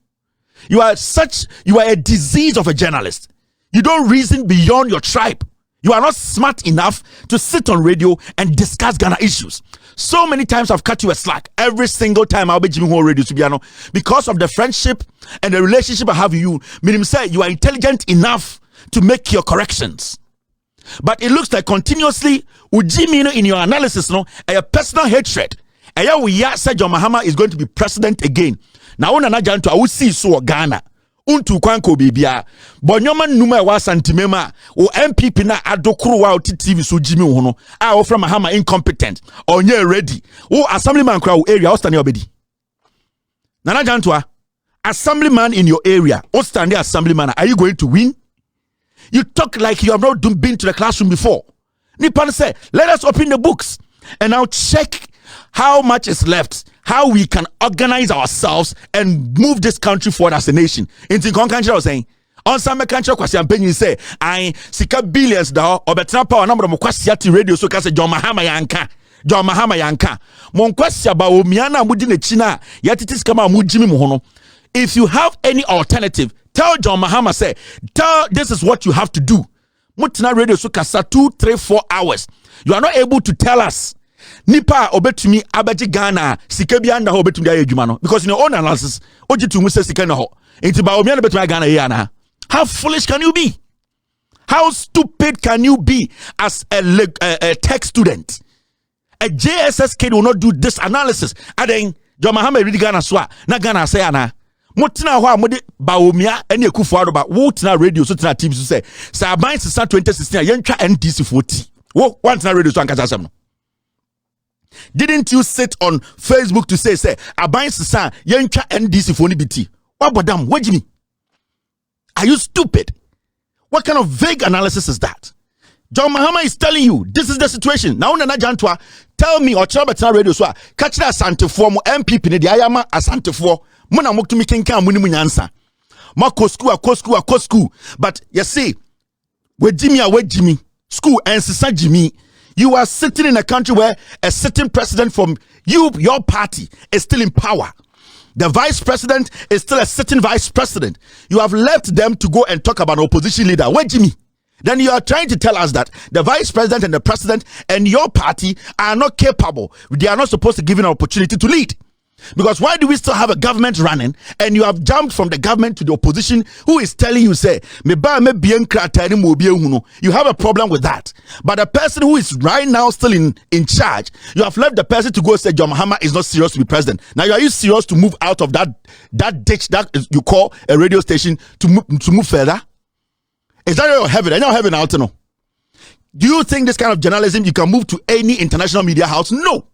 You are a disease of a journalist. You don't reason beyond your tribe. You are not smart enough to sit on radio and discuss Ghana issues. So many times I've cut you a slack. Every single time I'll be Jimmy Hall Radio Subiano because of the friendship and the relationship I have with you. Meaning say you are intelligent enough to make your corrections. But it looks like continuously with Jimmy in your analysis, a personal hatred. We said John Mahama is going to be president again. Now on another Jantuah, I will see so Ghana. Untu kwanko bibia bonyoma numa wa santimema o MPP na adokuru wa TV so Jimmy hono a o from Mahama incompetent onye ready o assemblyman kra o area o stand obedi Nana Jantuah assemblyman in your area o stand assemblyman. Are you going to win? You talk like you have not been to the classroom before. Nipan say let us open the books and now check how much is left, how we can organize ourselves and move this country forward as a nation. In the country, I was saying, on some country, Kwăsiăh say, I sika billions da or better power number of Kwăsiăh radio so can say John Mahama yanka. Mon Kwăsiăh ba o miana mudi ne china yatitis kama mujimi muhono. If you have any alternative, tell John Mahama say, this is what you have to do. Mutina radio so kasa 2, 3, 4 hours. You are not able to tell us. Nipa obetumi abaji Ghana sika bi anda ho obetumi aye adwuma no because in your own analysis ojitu mu se sika na ho enti ba omi na betumi Ghana ye ana. How foolish can you be? How stupid can you be as a tech student? A JSS kid will not do this analysis. Aden John Mahama read Ghana so na Ghana say ana motina ho amode ba omia ene ekufu ado ba wo tina radio so tina TV so say aban sisa 2016 yentwa NDC 40 wo one tina radio so ankasa asem no. Didn't you sit on Facebook to say aban sisa yentwa NDC for nibiti? What bodam wajimi? Are you stupid? What kind of vague analysis is that? John Mahama is telling you this is the situation. Now Nana Jantuah tell me or Chabata radio so catch that Asantefo mo MPP ne di ayama Asantefo mo na mokumi kenkan mo ni munyansa. Mako school but you see we Jimmy school and sisa Jimmy. You are sitting in a country where a sitting president from your party is still in power. The vice president is still a sitting vice president. You have left them to go and talk about an opposition leader. Where Jimmy? Then you are trying to tell us that the vice president and the president and your party are not capable. They are not supposed to give an opportunity to lead. Because why do we still have a government running and you have jumped from the government to the opposition who is telling you, say, you have a problem with that. But the person who is right now still in charge, you have left the person to go say John Mahama is not serious to be president. Now, are you serious to move out of that ditch that you call a radio station to move further? Is that your heaven? Are you heaven out? No. Do you think this kind of journalism you can move to any international media house? No.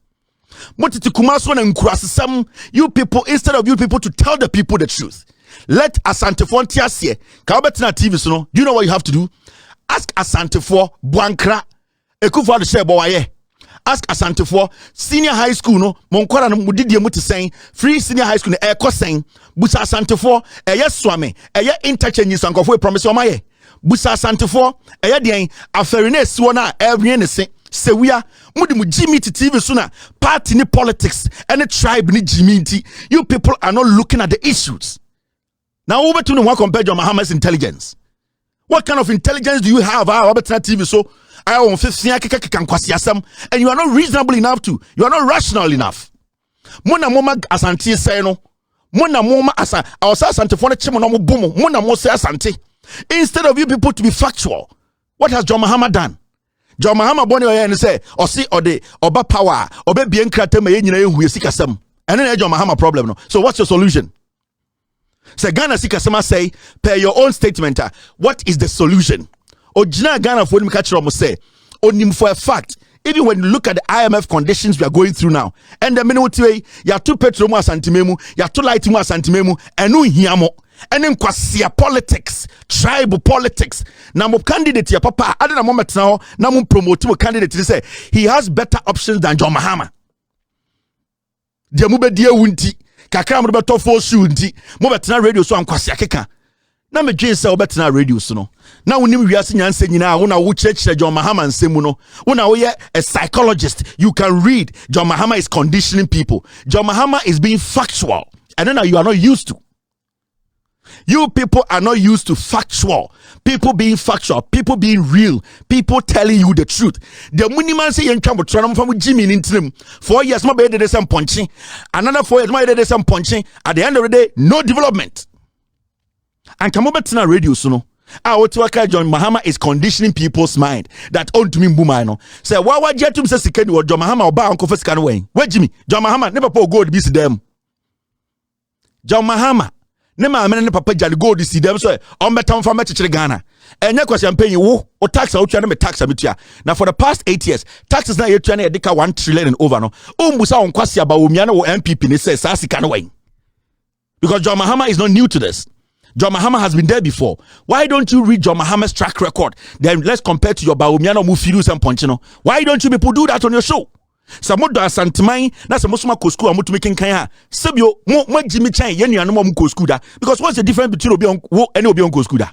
You people, instead of you people to tell the people the truth, let Asantefo Ntiasie Kaobetina TV so no. Do you know what you have to do? Ask Asantefo Buankra Ekufu the share boye. Ask Asantefo senior high school no monkwara no mudidie mu te sen free senior high school no ekosen busa Asantefo swame interchange sankofo promise omaye busa Asantefo den aferine siwo na every ne se sewia mudi mu Jimmy TV suna party ni politics any tribe ni Jimmy you people are not looking at the issues. Now over to no compare John Mahama's intelligence. What kind of intelligence do you have? TV so I on 15 Kwăsiă and you are not reasonable enough to. You are not rational enough. Mona moma asante say no. Mona moma asa awsa asante fo na chemo no mo boom. Mona mo say asante. Instead of you people to be factual. What has John Mahama done? John Mahama boni oya and say osi ode oba power obe bien krate ma ye nyina ye hu sikasem. And then John Mahama problem no. So what's your solution? Say Ghana sikasema say per your own statement what is the solution? Ojina Ghana for him catch say onim for a fact even when you look at the IMF conditions we are going through now and the minute way ya two petrol mu asantimemu ya two light mu asantimemu enu hiamo enen Kwăsiă politics tribal politics na mo candidate ya papa ade na mo metna ho na mo promote mo candidate say he has better options than John Mahama dia mu be die wunti kakra mo beto for shoe nti mo betena radio so an Kwăsiă keka na me dwen se obetena radio so no na wonim wiase nyanse nyina wo na wo church John Mahama nsemu no wo na wo ye a psychologist you can read John Mahama is conditioning people. John Mahama is being factual and then you are not used to. You people are not used to factual. People being factual, people being real, people telling you the truth. The minimum say yen twa botro from Jimmy in trim. 4 years my be dey some punching. Another 4 years my dey some punching. At the end of the day, no development. And come over to radio soon. John Mahama is conditioning people's mind that on to me bumano. Say why jetum say sikeni or John Mahama oba uncle first can way. Where Jimmy? John Mahama never po gold be them. John Mahama nema amene papa jali gold see them so on betam for mechire Ghana. Enye Kwăsiă pay wo o tax a utua na me tax a metua. Now for the past 8 years, taxes na yetua na edika 1 trillion and over no. Umbusa on Kwăsiă ba omia na wo MPP ne say sa sika no way. Because John Mahama is not new to this. John Mahama has been there before. Why don't you read John Mahama's track record? Then let's compare to your Baumiano Mufiru and Ponchino. Why don't you people do that on your show? Samodo Santimai, that's a Musma Coscu, I'm to making Kaya. Sabio, more Jimmy Chan, Yenu and Mom Coscuda. Because what's the difference between Obion and Obion Coscuda?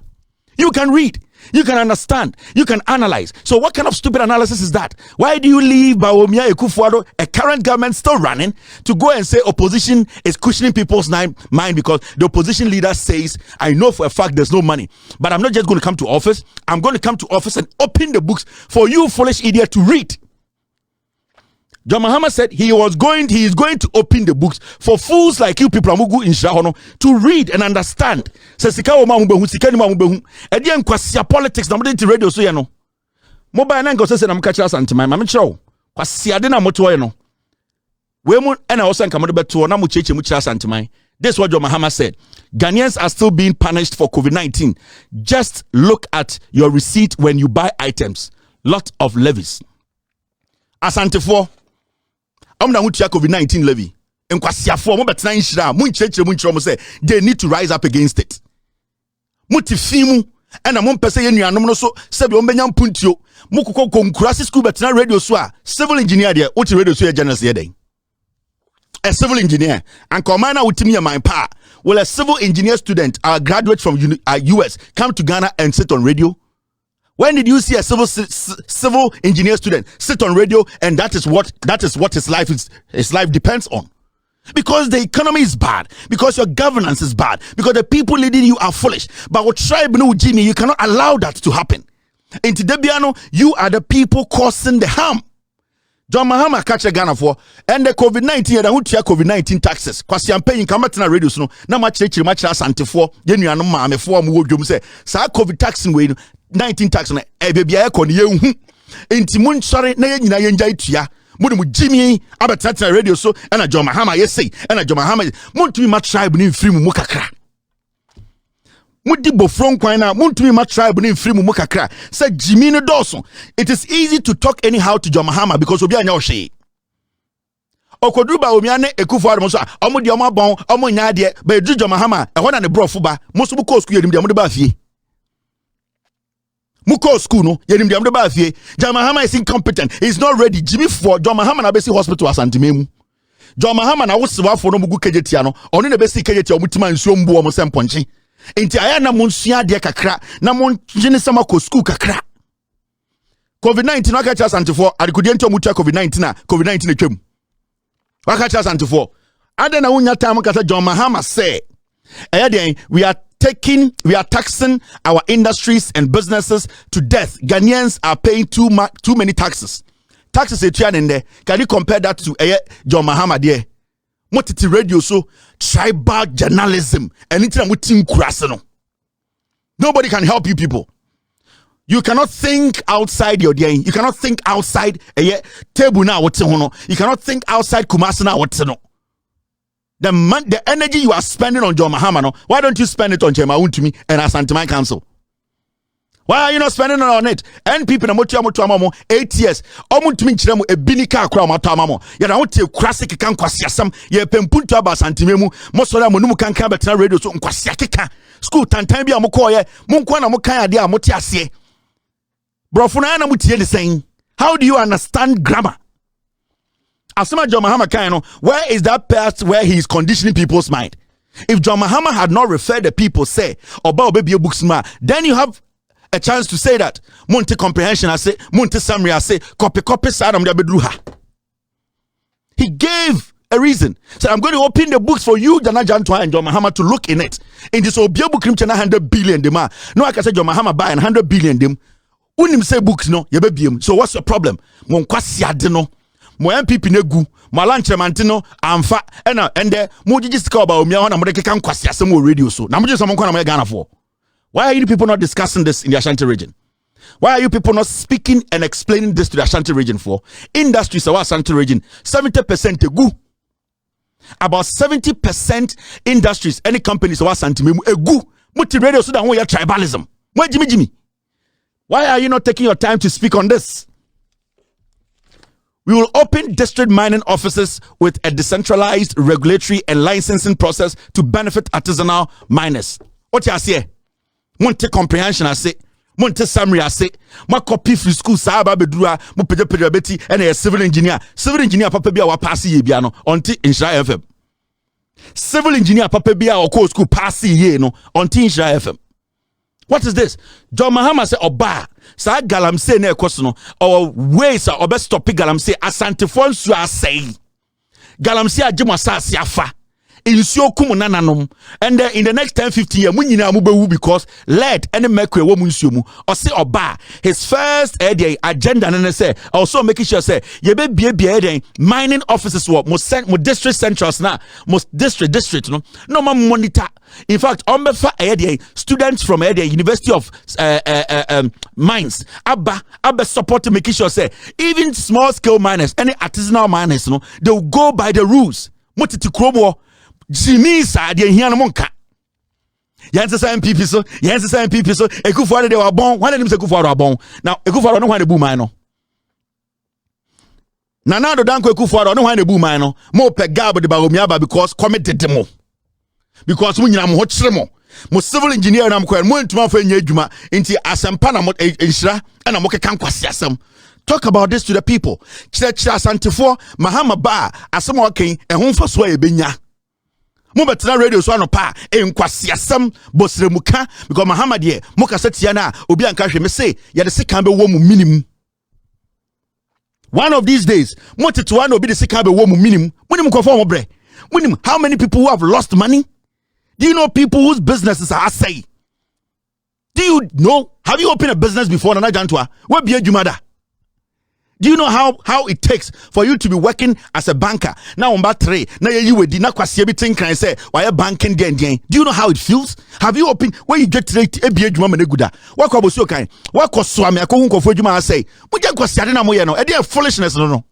You can read, you can understand, you can analyze. So what kind of stupid analysis is that? Why do you leave Bawumia Ekufuado, a current government still running, to go and say opposition is cushioning people's mind because the opposition leader says, I know for a fact there's no money, but I'm not just going to come to office. I'm going to come to office and open the books for you foolish idiot to read. John Mahama said he is going to open the books for fools like you people in Shahono to read and understand. Kwăsiă politics na modern radio so no. Mobile na go say na mkacha asante my mama chow. Kwăsiă de na moto no. We mu na also nka mo beto na mo cheche mu kira asante my. This is what John Mahama said. Ghanaians are still being punished for COVID-19. Just look at your receipt when you buy items. Lot of levies. Asante for na hutia COVID-19 levy. En Kwăsiă for mo betena nhira mu nchechire mu nchiro mo say they need to rise up against it. Mutifimu and a mom pese yenuanom no so sebe ombenya mpuntio mukukọ konkurasi school betena radio so a civil engineer there oti radio so journalist here den a civil engineer and command na utimi my pa will a civil engineer student a graduate from US come to Ghana and sit on radio? When did you see a civil engineer student sit on radio and that is what his life depends on? Because the economy is bad, because your governance is bad, because the people leading you are foolish. But what tribe no Jimmy, you cannot allow that to happen. In Tidebiano, you are the people causing the harm. John Mahama catch a Ghana for and the COVID-19 and the COVID-19 taxes. Kwăsiă paying come at radio no na much asante for yenu no ma me for mu wodwom say sa COVID tax we 19 tax na e bia e kon ye hu enti mun sori na ye nyina ye njai tua mu Jimmy abetata radio so and John Mahama ye say and John Mahama muntumi ma tribe ni mfiri mu kakra mudi bofron kwan na muntumi ma tribe ni mfiri mu kakra say Jimmy no doso. It is easy to talk anyhow to John Mahama because obi anya ohwe okoduba omia ne ekufuado mo so omudi omabon omonya de ba edu John Mahama e hona ne brofo ba mo so bu ko school yedim de mo de ba fie Muko school no yedim de ba fie. John Mahama is incompetent. He's not ready. Jimmy for John Mahama na besi hospital asantimemu. John Mahama na wosiwa for no mugu kejetia no. Onu na besi kejetia omutima nsuo mbu omo semponchi. Enti aya na monsua de kakra na monjene sama ko school kakra. COVID-19 waka cha santifo adikudie mutua COVID-19 na COVID-19 etwam waka cha santifo ade na wonya time kasa John Mahama say we are taxing our industries and businesses to death. Ghanaians are paying too many taxes. Taxes in there. Can you compare that to John Mahama there? Motiti radio so tribal journalism and nobody can help you people. You cannot think outside your day. You cannot think outside table now. You cannot think outside Kumasi now. The energy you are spending on John Mahama, why don't you spend it on Chema Untumi and Asante Council? Why are you not spending it on it? And people na motu 8 years. Omuntumi nchiremu ebinika akra matamamo. Ya na wote classic kan kwasiasam ye pempuntu aba santimemu. Mosora monumu kan kan betina radio so nkwasia keka. School tantan bia mokọ ye. Monkwa na mokan ade a mote ase. Brofuna na mutie the saying. How do you understand grammar? Asema John Mahama Kaino, where is that part where he is conditioning people's mind? If John Mahama had not referred the people, say, Oba Obebi books ma, then you have a chance to say that. Monte comprehension, I say, Monte summary, I say, copy, sadam bedruha. He gave a reason. So I'm going to open the books for you, Jantuah and John Mahama, to look in it. In this Obia book, 100 billion dema. No, I can say John Mahama buy 100 billion dem. Unim say books no, so what's your problem? Mon kwasiade no. Mo MPP negu mo lanche mantino amfa ende mo gigi sika oba omia ho na mo de keka nkwase asem o radio so na mo gigi so mo kwa na mo Ghana for. Why are you people not discussing this in the Ashanti region? Why are you people not speaking and explaining this to the Ashanti region for? Industries of Ashanti region 70% egu. About 70% industries any companies of Ashanti memu egu. Muti radio so that one ya tribalism. Mo Jimmy. Why are you not taking your time to speak on this? We will open district mining offices with a decentralized regulatory and licensing process to benefit artisanal miners. What you say? Monte comprehension I say. Monte summary I say. Ma copy free school saba bedura mo peje beti and a civil engineer. Civil engineer papa bia wa pass ye bia no onti Insha FM. Civil engineer papa bia o ko school pass ye no onti Insha FM. What is this? John Mahama say oba sa galamsey na ekoso or ways or best stop galamsey asante fonsu asay galamsey agimo asase afa insuo kum nananom and in the next 10-15 years munyina mubewu because lead any mercury wo munsuo mu or say oba his first agenda na say also making sure say ye be bie mining offices wo mo district centrals na most district no ma monitor. In fact, students from the University of Mines, Abba support to make sure say even small scale miners, any artisanal miners, they will go by the rules. Motiti krobo, Jimmy sa de hiana monka. Yansa MPP so, Ekufuado they were born. One of them Ekufuado are born. Now Ekufuado no one the boom mine. Nana do danko Ekufuado no one the boom mine. Mo pe gabo de baromiaba because committed demo. Because when you are mo civil engineer na mko mo ntuma fa nya adwuma nti asempa na mo enhira na mo keka nkwase asem. Talk about this to the people. Chira Asantefo Mahama ba asem oken ehun faso ebenya. Mo betena radio so anopa enkwase asem bosremuka because Mahama de mo kasa tia na obi anka hwe me say ye de sika be wo mu minimum. One of these days mo tetu na obi de sika be wo mu minimum. Munim kwafo mo bre. Munim how many people who have lost money? Do you know people whose businesses are say? Do you know? Have you opened a business before? Nana Jantuah? Where be Jumada? Do you know how it takes for you to be working as a banker? Now on battery, now you will not everything can say why a banking then. Do you know how it feels? Have you opened where you get rate a BA Juma Meneguda? What was your kind? What was Swami? I can't go for Juma say. But you was Sadina Moyano, a dear foolishness, no.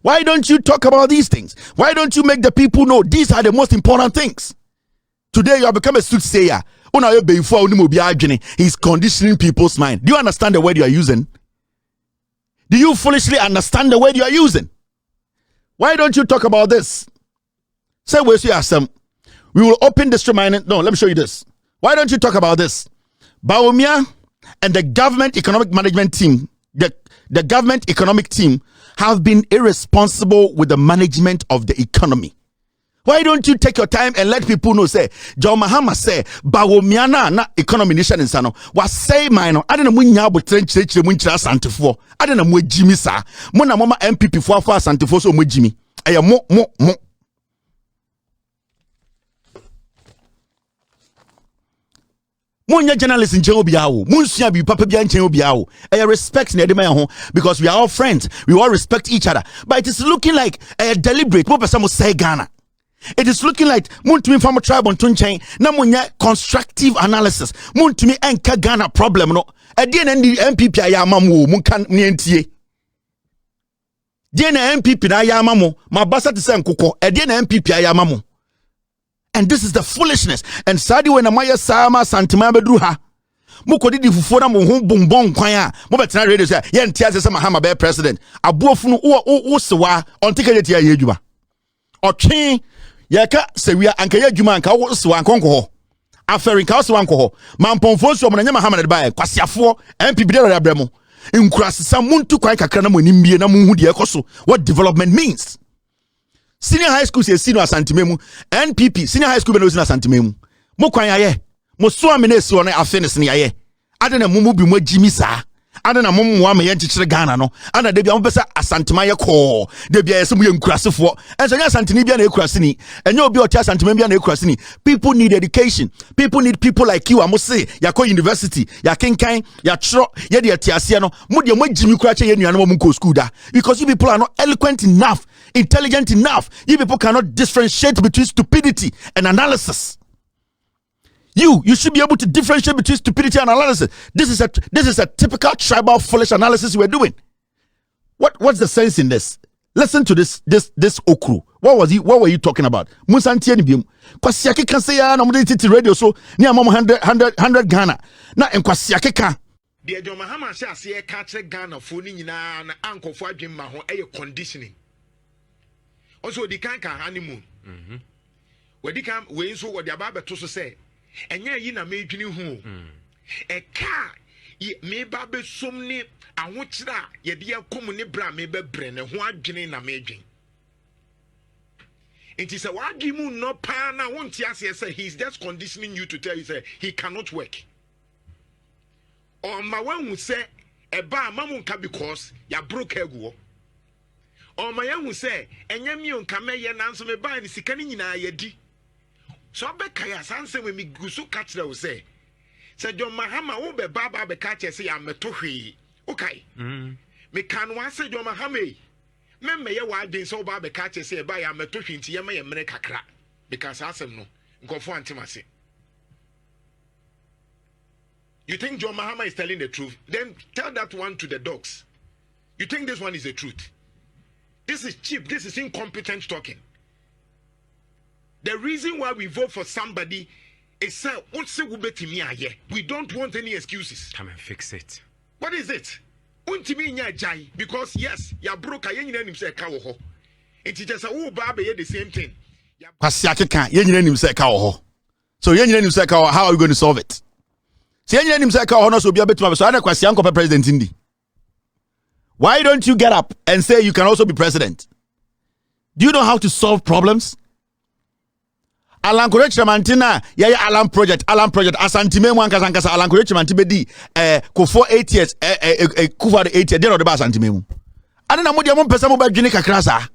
Why don't you talk about these things? Why don't you make the people know these are the most important things? Today you have become a soothsayer. He's conditioning people's mind. Do you understand the word you are using? Do you foolishly understand the word you are using? Why don't you talk about this? Say we will open district mining. No, let me show you this. Why don't you talk about this? Bawumia and the government economic management team, the government economic team have been irresponsible with the management of the economy. Why don't you take your time and let people know, say, John Mahama say, Bawomiana na economy nation in Sano, was say minor, I don't know when you trench the winter Santifo. I don't know where Jimmy sa. Mona mama MPP for Santifo so with Jimmy. I am more. Munya journalist in Cheobiao, Munsia be Papa Bian Cheobiao. I respect Nedemaho because we are all friends. We all respect each other. But it is looking like a deliberate, what person say Ghana. It is looking like Muntumi from a tribe on Tunchain, Namunya constructive analysis. Muntumi enka Ghana problem no. Again and the MPP ayamamu munkan nientie. Diena MPP na ayamamu, mabasa to say kuko, again MPP ayamamu. And this is the foolishness. And Sadi when Amaya Sama Santima Bedruha. Mukodi di fufona mo hon bombon kwanya. Mo betina radio say, yen tiase say Mahama be president. Abuofunu o sewa on ticket ya yedwuma. Otwe yeka se wi anka yedwuma anka wo sewa ankonko ho. Afering ka sewa ankonko ho. Mamponfo so mo na nya Mahama de bae kwasiafo MPP de abramo. Nkurasesa muntu kwan kakra na mo nimbie na mo hu de ekoso. What development means. Senior high school say senior asantimemu NPP senior high school be no senior asantimemu mo kwan aye mo so amene si ono afenis ne aye ade na mumu bi mo jimi saa ade na mumu am ye nchichire Ghana no ana de bia mo pesa asantima ye ko de bia yesem ye nkurasefo enso nya asantini bia na ekurasini enye obi oti asantima bia na ekurasini. People need education. People need people like you amose yakọ university ya kenkan ya tro ye de atiase no mo de mo jimi kura che ye nuano mo ko school da because you people are not eloquent enough, intelligent enough. You people cannot differentiate between stupidity and analysis. You should be able to differentiate between stupidity and analysis. This is a typical tribal foolish analysis we're doing. What's the sense in this? Listen to this okru. What were you talking about? Musantie ni bium. Kwasiake kan say ya na mo de radio so ni amam 100 Ghana. Na enkwasiake kan. The John Mahama say ase ka kire Ghana fo ni nyina na ankofo adwemma ho conditioning. Also the kan honeymoon. We kan we so wo de aba beto so say enye yi na medwini hu e ka me ba be somni ahokira ye de yakom ne bra me be bre ne ho adwene na medwen enti say wadwimu no pa na wonti ase say he's just conditioning you to tell you say he cannot work or ma wan say e ba mamu nka because ya broke egu or ma yan say enye mi nka meye nanso me ba ni sika ni nyina ye di. So be kaya sanse we mi gusu kachira wo say John Mahama wo be baba be kache say ya meto hwe okay me kan wa say John Mahama me ye wa den so baba be kache say ba ya meto hwe nti ye me ye mre kakra because asem no nkofo antimase. You think John Mahama is telling the truth? Then tell that one to the dogs. You think this one is the truth? This is cheap, this is incompetent talking. The reason why we vote for somebody is we don't want any excuses. Come and fix it. What is it? Because yes, ya broke say kawo. It is just the same thing. So how are we going to solve it? President. Why don't you get up and say you can also be president? Do you know how to solve problems? Alan Korechi Mantina, Alan project, Asantime Mwankasa, Alan Korechi Mantibedi, for 8 years, Kufa 8 years, the Asantime. I don't know what you person about Ginica Crasa.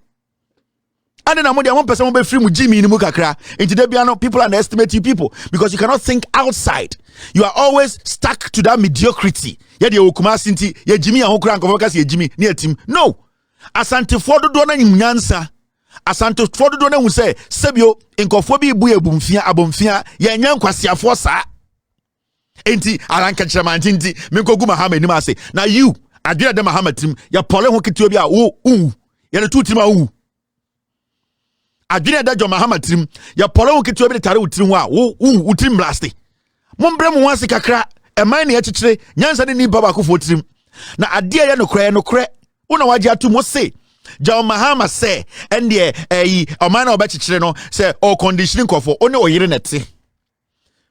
I don't know what you person about free Jimmy in Mukakra. Into the people underestimate you people because you cannot think outside. You are always stuck to that mediocrity. Yet you Okuma Sinti, ye Jimmy and Hokran Kovakas, ye Jimmy near team. No. Asante Fodo Dona in Nyansa. Asante Fodo Dona will say, Sebio, Inkofobi Buye Abumfia, Yan Kwasiafo sa. Enti, Alanka Chamantinti, Minko Mahama Nimase. Now you, I did the Mahama team, ya Pole Hokitubia, ya two team. I did that Mahama team, ya Pole Hokitubia Taru Trimwa, Utrim Blasti. Mombrem wansi kakra, e mine ya chichire, nyansa ni baba ku fotrim. Na adia ya no kre. Una waji atu mo se. John Mahama se, endie omana oba chichire no, se o conditioning kofo, one oyire neti.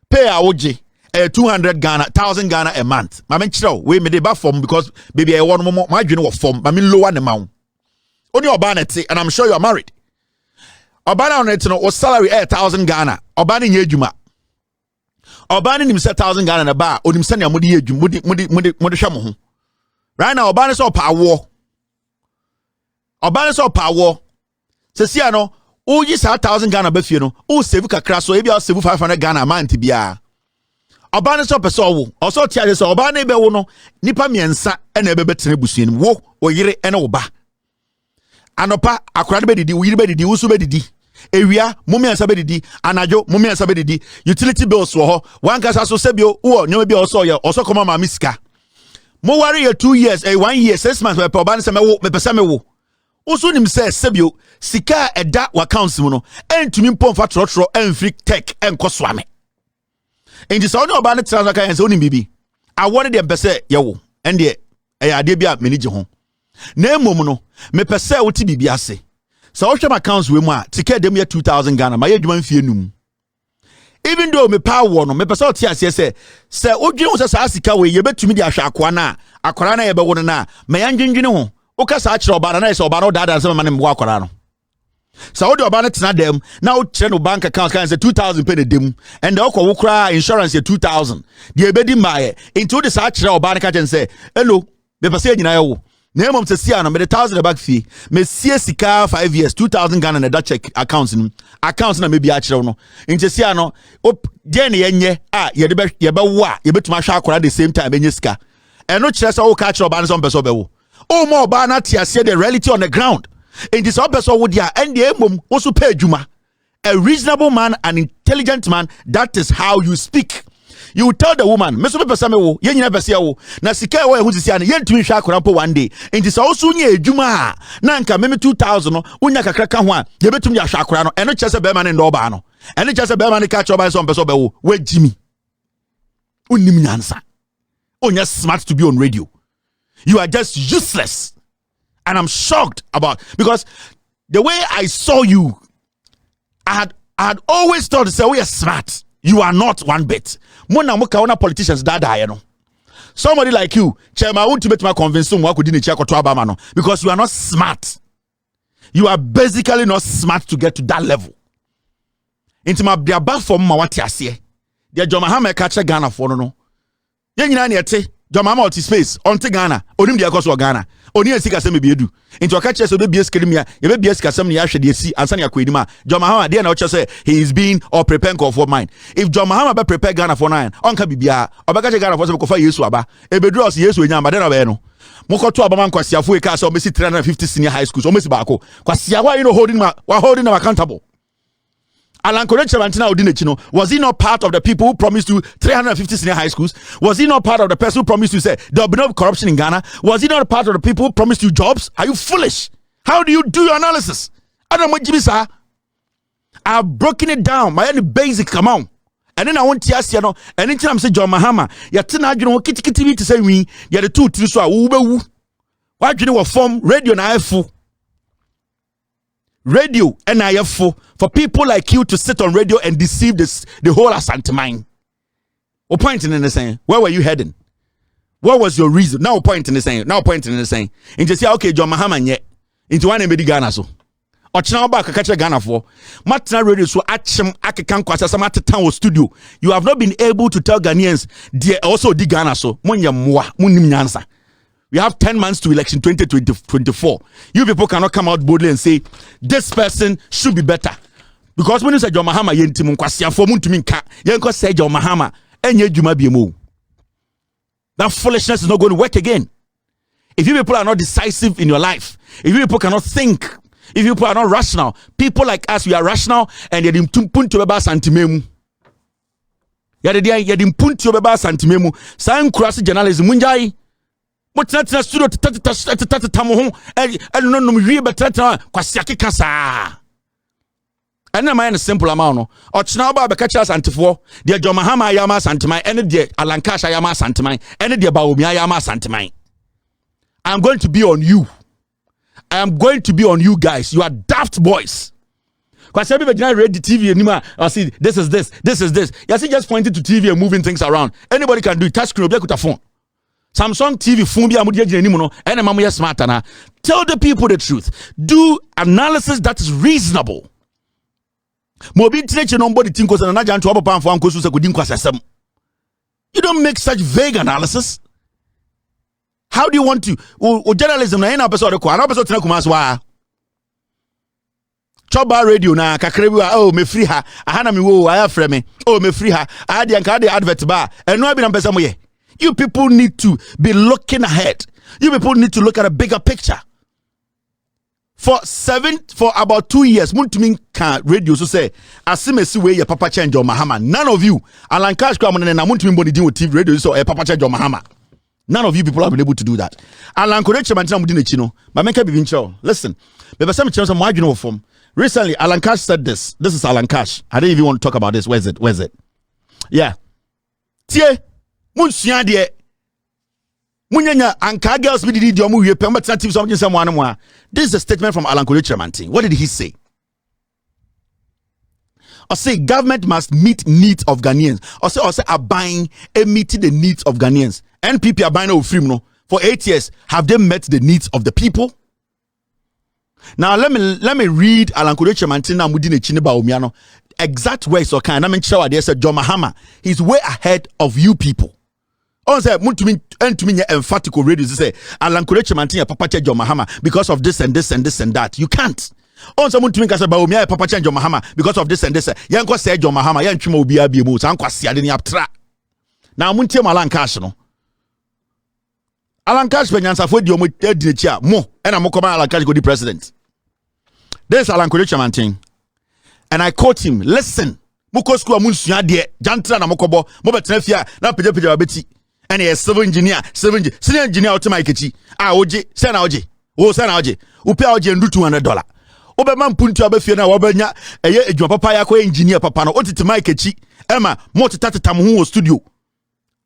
Pay a oji, 200 Ghana, 1,000 Ghana a month. Mame chiro, we me de ba form because baby I want more, my dream of form, mame lower the mount. Only oba neti, and I'm sure you are married. Obana on it no o salary 1,000 Ghana. Obana nye adwuma. Obana nim 1,000 Ghana na ba onim se na mudi adwuma mudi hwa mo ho. Right now Obana so pawo. Obana so pawo. Sesia no o yi 1,000 Ghana ba fie no o save kakra so e bia o save 500 Ghana month bia. Obana so pese owo oso tia so obana be wo no nipa miensa e na ebetene busuanim wo oyire e na wo ba anopa akora be didi wo yire be didi wo so be didi ewia mumiensa be didi anajo mumiensa be didi utility bills wo ho wan kasa so sebio wo nyoma bi oso ye oso koma ma misika mo ware ye 2 years 1 year 6 months pe obana se me wo me pese me wo oso nim se sebio sika eda wa accounts mu no entumi mpomfa trotro enfri tech enkoso ame. In this only about the transfer and only bibi. I wanted them pese yawo and the ade bia manage ho. Na momuno me pese wuti bibi ase. So my accounts we mu a ticket dem 2,000 Ghana my adwuma fie num. Even though me power no me pese oti ase se odwene wo se sa sika we ye betumi di ahwa akwa na akora na ye be wo na me yandwendwene ho. O ka sa akire oba na se oba no dada se me mane mo akora no. So what about it them now check no bank account can say 2,000 pay the dim and the okwo kra insurance 2,000 the ebedi my into the search or bank account say hello me pese nyina yo na mom se sia no me the 1,000 back fee me sie sika 5 years 2,000 Ghana na that check accounts na me bi a kire no into sia no je ne yenye ye be wo a ye betuma hwa akora the same time enye sika and no kire say wo ka kire oba no so pese obewo o mo oba na tia see the reality on the ground. In this person would ya and the mum also pay juma. A reasonable man, an intelligent man, that is how you speak. You tell the woman, Meso Pesamewo, yen never see you. Nasika way who's the yen to shakurampo one day. In this also near juma. Nanka meme 2,000 unyaka kraka one. You betum ya shakurano and not just a bearman in Dobano. And it's just a bearman catch by some peso. Where Jimmy? Unim answer. Oh, you're smart to be on radio. You are just useless. And I'm shocked about because the way I saw you, I had always thought to say, we are smart. You are not one bit. Mona muka ona politicians dada you know. Somebody like you, Chairman, I want to make my convince you because you are not smart. You are basically not smart to get to that level. Into my bad for mawati asiye. The Mahama catch Ghana for no. Yen yina yete. Joma multi space onte Ghana onim dia koso Ghana oni asika sem be edu into akache so be bies kedimia ye be bies kasem ne ya hwede asi ansane akwadima Joma Mahama dia na oche say he is being or prepare for mine if Joma Mahama be prepare Ghana for nine onka bibia obakache Ghana for se ko fa Yesu aba ebedru os Yesu enyamba den be no mokoto abaman Kwasiafo e ka so mesi 350 senior high schools o mesi baako Kwasiafo you know holding them accountable. Alan Korechi was he not part of the people who promised you 350 senior high schools? Was he not part of the person who promised you say there will be no corruption in Ghana? Was he not part of the people who promised you jobs? Are you foolish? How do you do your analysis? I don't know. I've broken it down. My only basic, come on. And then I want to ask you, and then I'm saying John Mahama, you're kitty to say me, you're the two so why do you know form radio and IFU? Radio and IFU for people like you to sit on radio and deceive the whole Asante mine. What point in the saying? Where were you heading? What was your reason? Now pointing the saying. And just say, okay, John Mahama yet into one emedi Ghana so. Or channel back a catch Ghana for. Matna radio so achim akekan kwasa samate town studio. You have not been able to tell Ghanaians they also di Ghana so. Munya mwa munim nyansa. We have 10 months to election 2024. You people cannot come out boldly and say this person should be better. Because when you say John Mahama yentimu Kwasiafo muntumi nka yenko say John Mahama enye dwuma biemu. That foolishness is not going to work again. If you people are not decisive in your life, if you people cannot think, if you people are not rational, people like us, we are rational and yedim punto beba santimemu. Yedim punto beba santimemu. Sa nkurase journalism munjai. But not studio tamu and no we better Kwasiake kasa. And na mind simple amount or chnaba be catch us antifo de John Mahama yama santimai and de Alankasha yama santimai and de Baumia yama santimai. I'm going to be on you. I am going to be on you guys. You are daft boys. Because everybody read the TV and I see this is this. You see just pointing to TV and moving things around. Anybody can do it. Touch screen with a phone. Samsung TV phone be amudi anymore and mamu smart na. Tell the people the truth. Do analysis that is reasonable. Mobi treche nobody think was na Jantuah papa for anko so se kodi nkwasasem. You don't make such vague analysis. How do you want to journalism na person ko na person tena kuma so a Choba radio na kakrebi wa me free ha ahana me wo aya frɛ me me free ha ade anka ade advert ba eno abi na pesa mo ye. You people need to be looking ahead. You people need to look at a bigger picture. For about 2 years, Muntumi can radio so say asimesi we ye papa change or Mahama. None of you Alan Cash kwa na Muntumi boni din with TV radio so papa change or Mahama. None of you people have been able to do that. Alan Koreche mantina mudi ne chino. Ba menka bi bincho. Listen. Bebe some chance mo adwene form. Recently Alan Cash said this. This is Alan Cash. I don't even want to talk about this. Where's it? Yeah. Tie munsua de munyanya anka girls bi didi omu wie pemba tina TV so amje sam wan mo. This is a statement from Alan Koreche Mantin. What did he say? I say government must meet needs of Ghanaians. I say are buying and meeting the needs of Ghanaians. NPP are buying Ofue no for 8 years. Have they met the needs of the people? Now let me read Alan Koreche Mantin na mudi ne chine ba omiano. Exact words or kind. I mean show there said John Mahama. He's way ahead of you people. On say muntumi emphatic radio say Alan Koreche Mantin papa che John Mahama because of this and this and this and that. You can't. On some muntumi kasa ba omia papa che John Mahama because of this and this. Yanko say John Mahama yan twema obi abi mu san kwase ade ni aptra. Na muntie Alan Cash no. Alan Cash benyansa fo di omo edi a mo e na mo koma Alan Cash go di president. This is Alan Koreche Mantin. And I quote him, listen, muko school amunsua de jantra na mokobo mo betena fia na peja beti. And a civil engineer, senior engineer ultima ikechi. Oje, say na oje. Say na oje. Upe oje ndu $200. Obe man puntu abefie na wabanya eye edwuma papa ya ko engineer papa no otitima ikechi. Emma, mo tetata mo ho studio.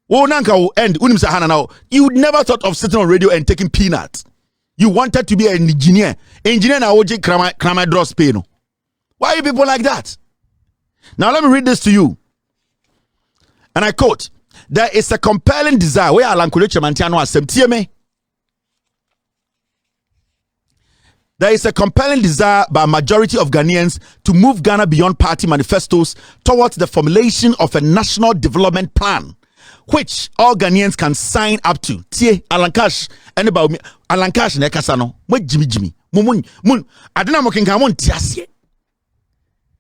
Wo nanka wo end unim sa hana now. You never thought of sitting on radio and taking peanuts. You wanted to be an engineer. Engineer na oje krama draws pay no. Why are you people like that? Now let me read this to you. And I quote, there is a compelling desire where Alan Koreche Mantin no asem tie me. There is a compelling desire by a majority of Ghanaians to move Ghana beyond party manifestos towards the formulation of a national development plan, which all Ghanaians can sign up to. Tie Alan Cash anybody Alan Cash na kasa no mo jimi mun adena mo kenka mo ntiase.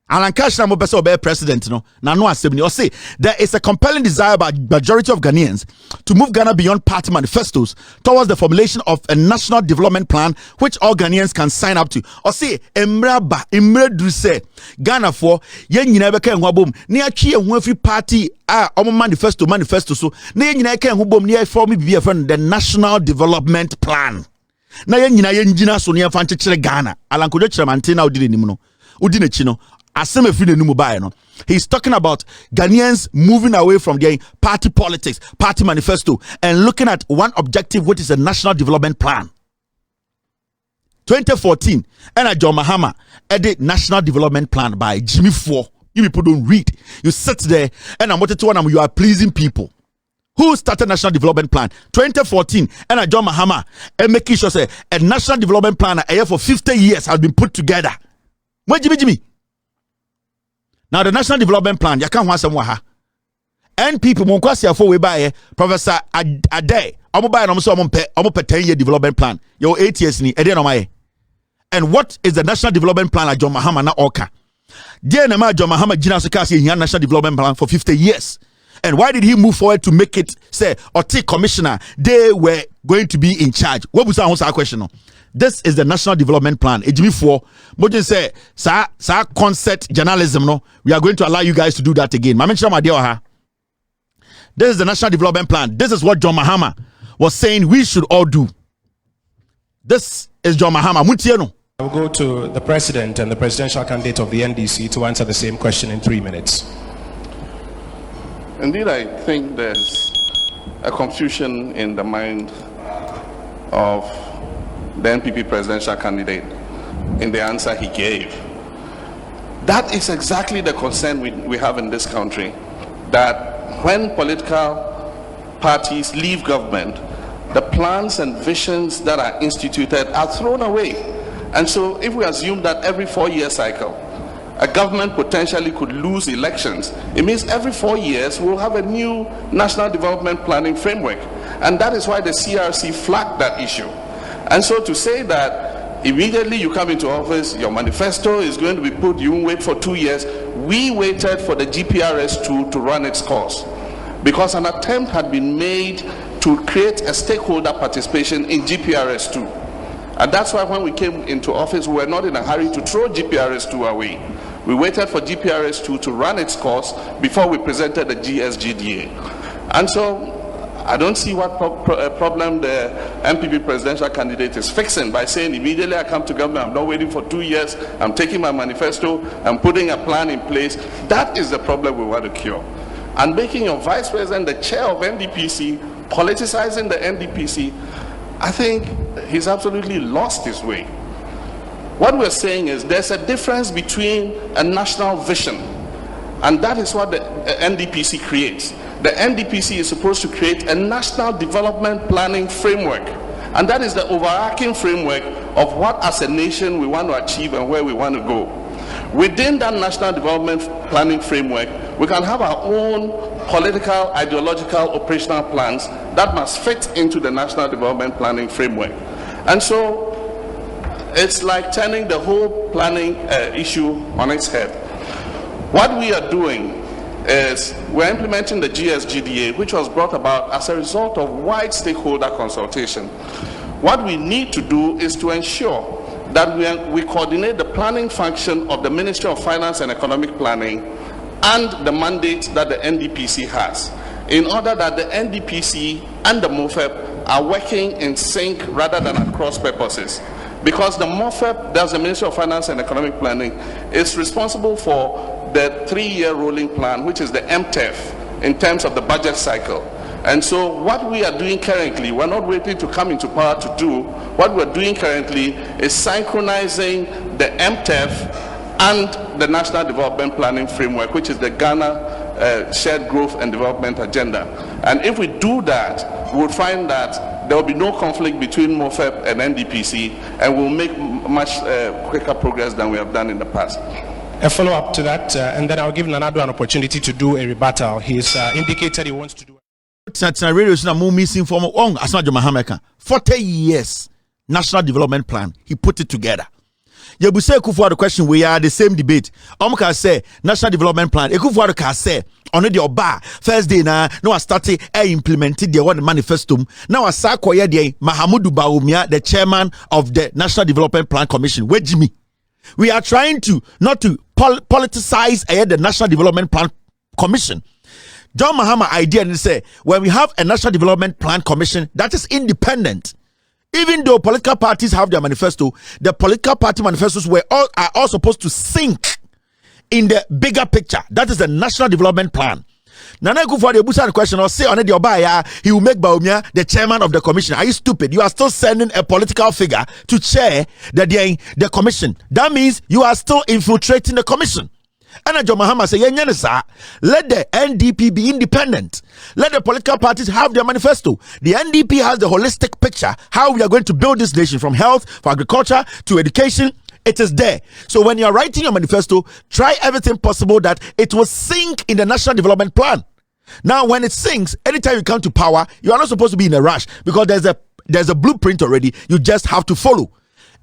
Alan Cash na mo pese obe president no na no asem ni o say there is a compelling desire by majority of Ghanaians to move Ghana beyond party manifestos towards the formulation of a national development plan which all Ghanaians can sign up to. O say emredu say Ghana for yen nyina be kan ho bom na atwe ehun afi party omo manifesto so na yen nyina kan ho bom na form bi friend the national development plan na yen nyina yen gina so na fa nkyekere Ghana. Alan Koreche Mantin na odi nim no odi na chi no. He's talking about Ghanaians moving away from their party politics, party manifesto, and looking at one objective, which is a national development plan. 2014, and John Mahama edit national development plan by Jimmy Fore. You people don't read. You sit there and I'm wanted to one you are pleasing people. Who started national development plan? 2014, and John Mahama and making sure say a national development plan for 50 years has been put together. Where Jimmy? Now the national development plan, you can't want some waha. And people won't quite for we buy Professor Ade. I'm buy almost 10-year development plan. Your 8 years ni and what is the national development plan like John Mahama na Oka? Dear Nama John Mahama Jina Sukasi he had national development plan for 50 years. And why did he move forward to make it say or take commissioner? They were going to be in charge. What was our question? No? This is the national development plan. Ejimi for Mojo say sa concept journalism. No, we are going to allow you guys to do that again. This is the national development plan. This is what John Mahama was saying we should all do. This is John Mahama. I will go to the president and the presidential candidate of the NDC to answer the same question in 3 minutes. Indeed, I think there's a confusion in the mind of the NPP presidential candidate in the answer he gave. That is exactly the concern we have in this country, that when political parties leave government, the plans and visions that are instituted are thrown away. And so if we assume that every 4-year cycle, a government potentially could lose elections, it means every 4 years we'll have a new national development planning framework. And that is why the CRC flagged that issue. And so to say that immediately you come into office, your manifesto is going to be put, you won't wait for 2 years. We waited for the GPRS2 to run its course because an attempt had been made to create a stakeholder participation in GPRS2. And that's why when we came into office, we were not in a hurry to throw GPRS2 away. We waited for GPRS2 to run its course before we presented the GSGDA. And so I don't see what problem the MPP presidential candidate is fixing by saying immediately I come to government, I'm not waiting for 2 years, I'm taking my manifesto, I'm putting a plan in place. That is the problem we want to cure. And making your vice president the chair of NDPC, politicizing the NDPC, I think he's absolutely lost his way. What we're saying is there's a difference between a national vision, and that is what the NDPC creates. The NDPC is supposed to create a national development planning framework, and that is the overarching framework of what as a nation we want to achieve and where we want to go. Within that national development planning framework, we can have our own political, ideological, operational plans that must fit into the national development planning framework. And so it's like turning the whole planning issue on its head. What we are doing is we're implementing the GSGDA, which was brought about as a result of wide stakeholder consultation. What we need to do is to ensure that we coordinate the planning function of the Ministry of Finance and Economic Planning and the mandate that the NDPC has, in order that the NDPC and the MOFEP are working in sync rather than at cross purposes. Because the MOFEP, that's the Ministry of Finance and Economic Planning, is responsible for the 3-year rolling plan, which is the MTEF, in terms of the budget cycle. And so what we are doing currently, we're not waiting to come into power to do. What we're doing currently is synchronizing the MTEF and the National Development Planning Framework, which is the Ghana Shared Growth and Development Agenda. And if we do that, we'll find that there will be no conflict between MOFEP and NDPC, and we'll make much quicker progress than we have done in the past. A follow-up to that, and then I'll give Nanado an opportunity to do a rebuttal. He's indicated he wants to do. Missing from 40 years national development plan. He put it together. Yebuse Kufuor the question, we are the same debate. Can say national development plan. Kufuor can say on the oba first day now I started implemented the one manifesto. Now I saw the Mahamudu Bawumia, the chairman of the National Development Plan Commission. Where Jimmy? We are trying to not to politicize the National Development Plan Commission. John Mahama idea and say when we have a National Development Plan Commission that is independent. Even though political parties have their manifesto, the political party manifestos are all supposed to sync in the bigger picture. That is the National Development Plan. Nana Kufuor the Busa question or say on the Obaya, he will make Bawumia the chairman of the commission. Are you stupid? You are still sending a political figure to chair the commission. That means you are still infiltrating the commission. And John Mahama say, let the NDP be independent. Let the political parties have their manifesto. The NDP has the holistic picture, how we are going to build this nation from health, for agriculture, to education. It is there. So when you are writing your manifesto, try everything possible that it will sink in the National Development Plan. Now, when it sinks, anytime you come to power, you are not supposed to be in a rush because there's a blueprint already. You just have to follow.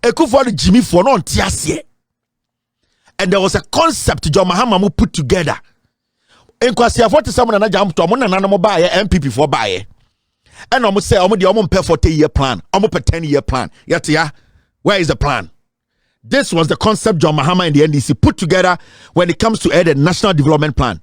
Ekufuor Jimmy for non tiasie. And there was a concept John Mahama put together. In Kwăsiăr 47 na jam to amona na mo bae MPP for bae. And omo say omo de omo pay 40-year plan, omo pay 10-year plan. Yatia, where is the plan? This was the concept John Mahama and the NDC put together when it comes to the National Development Plan.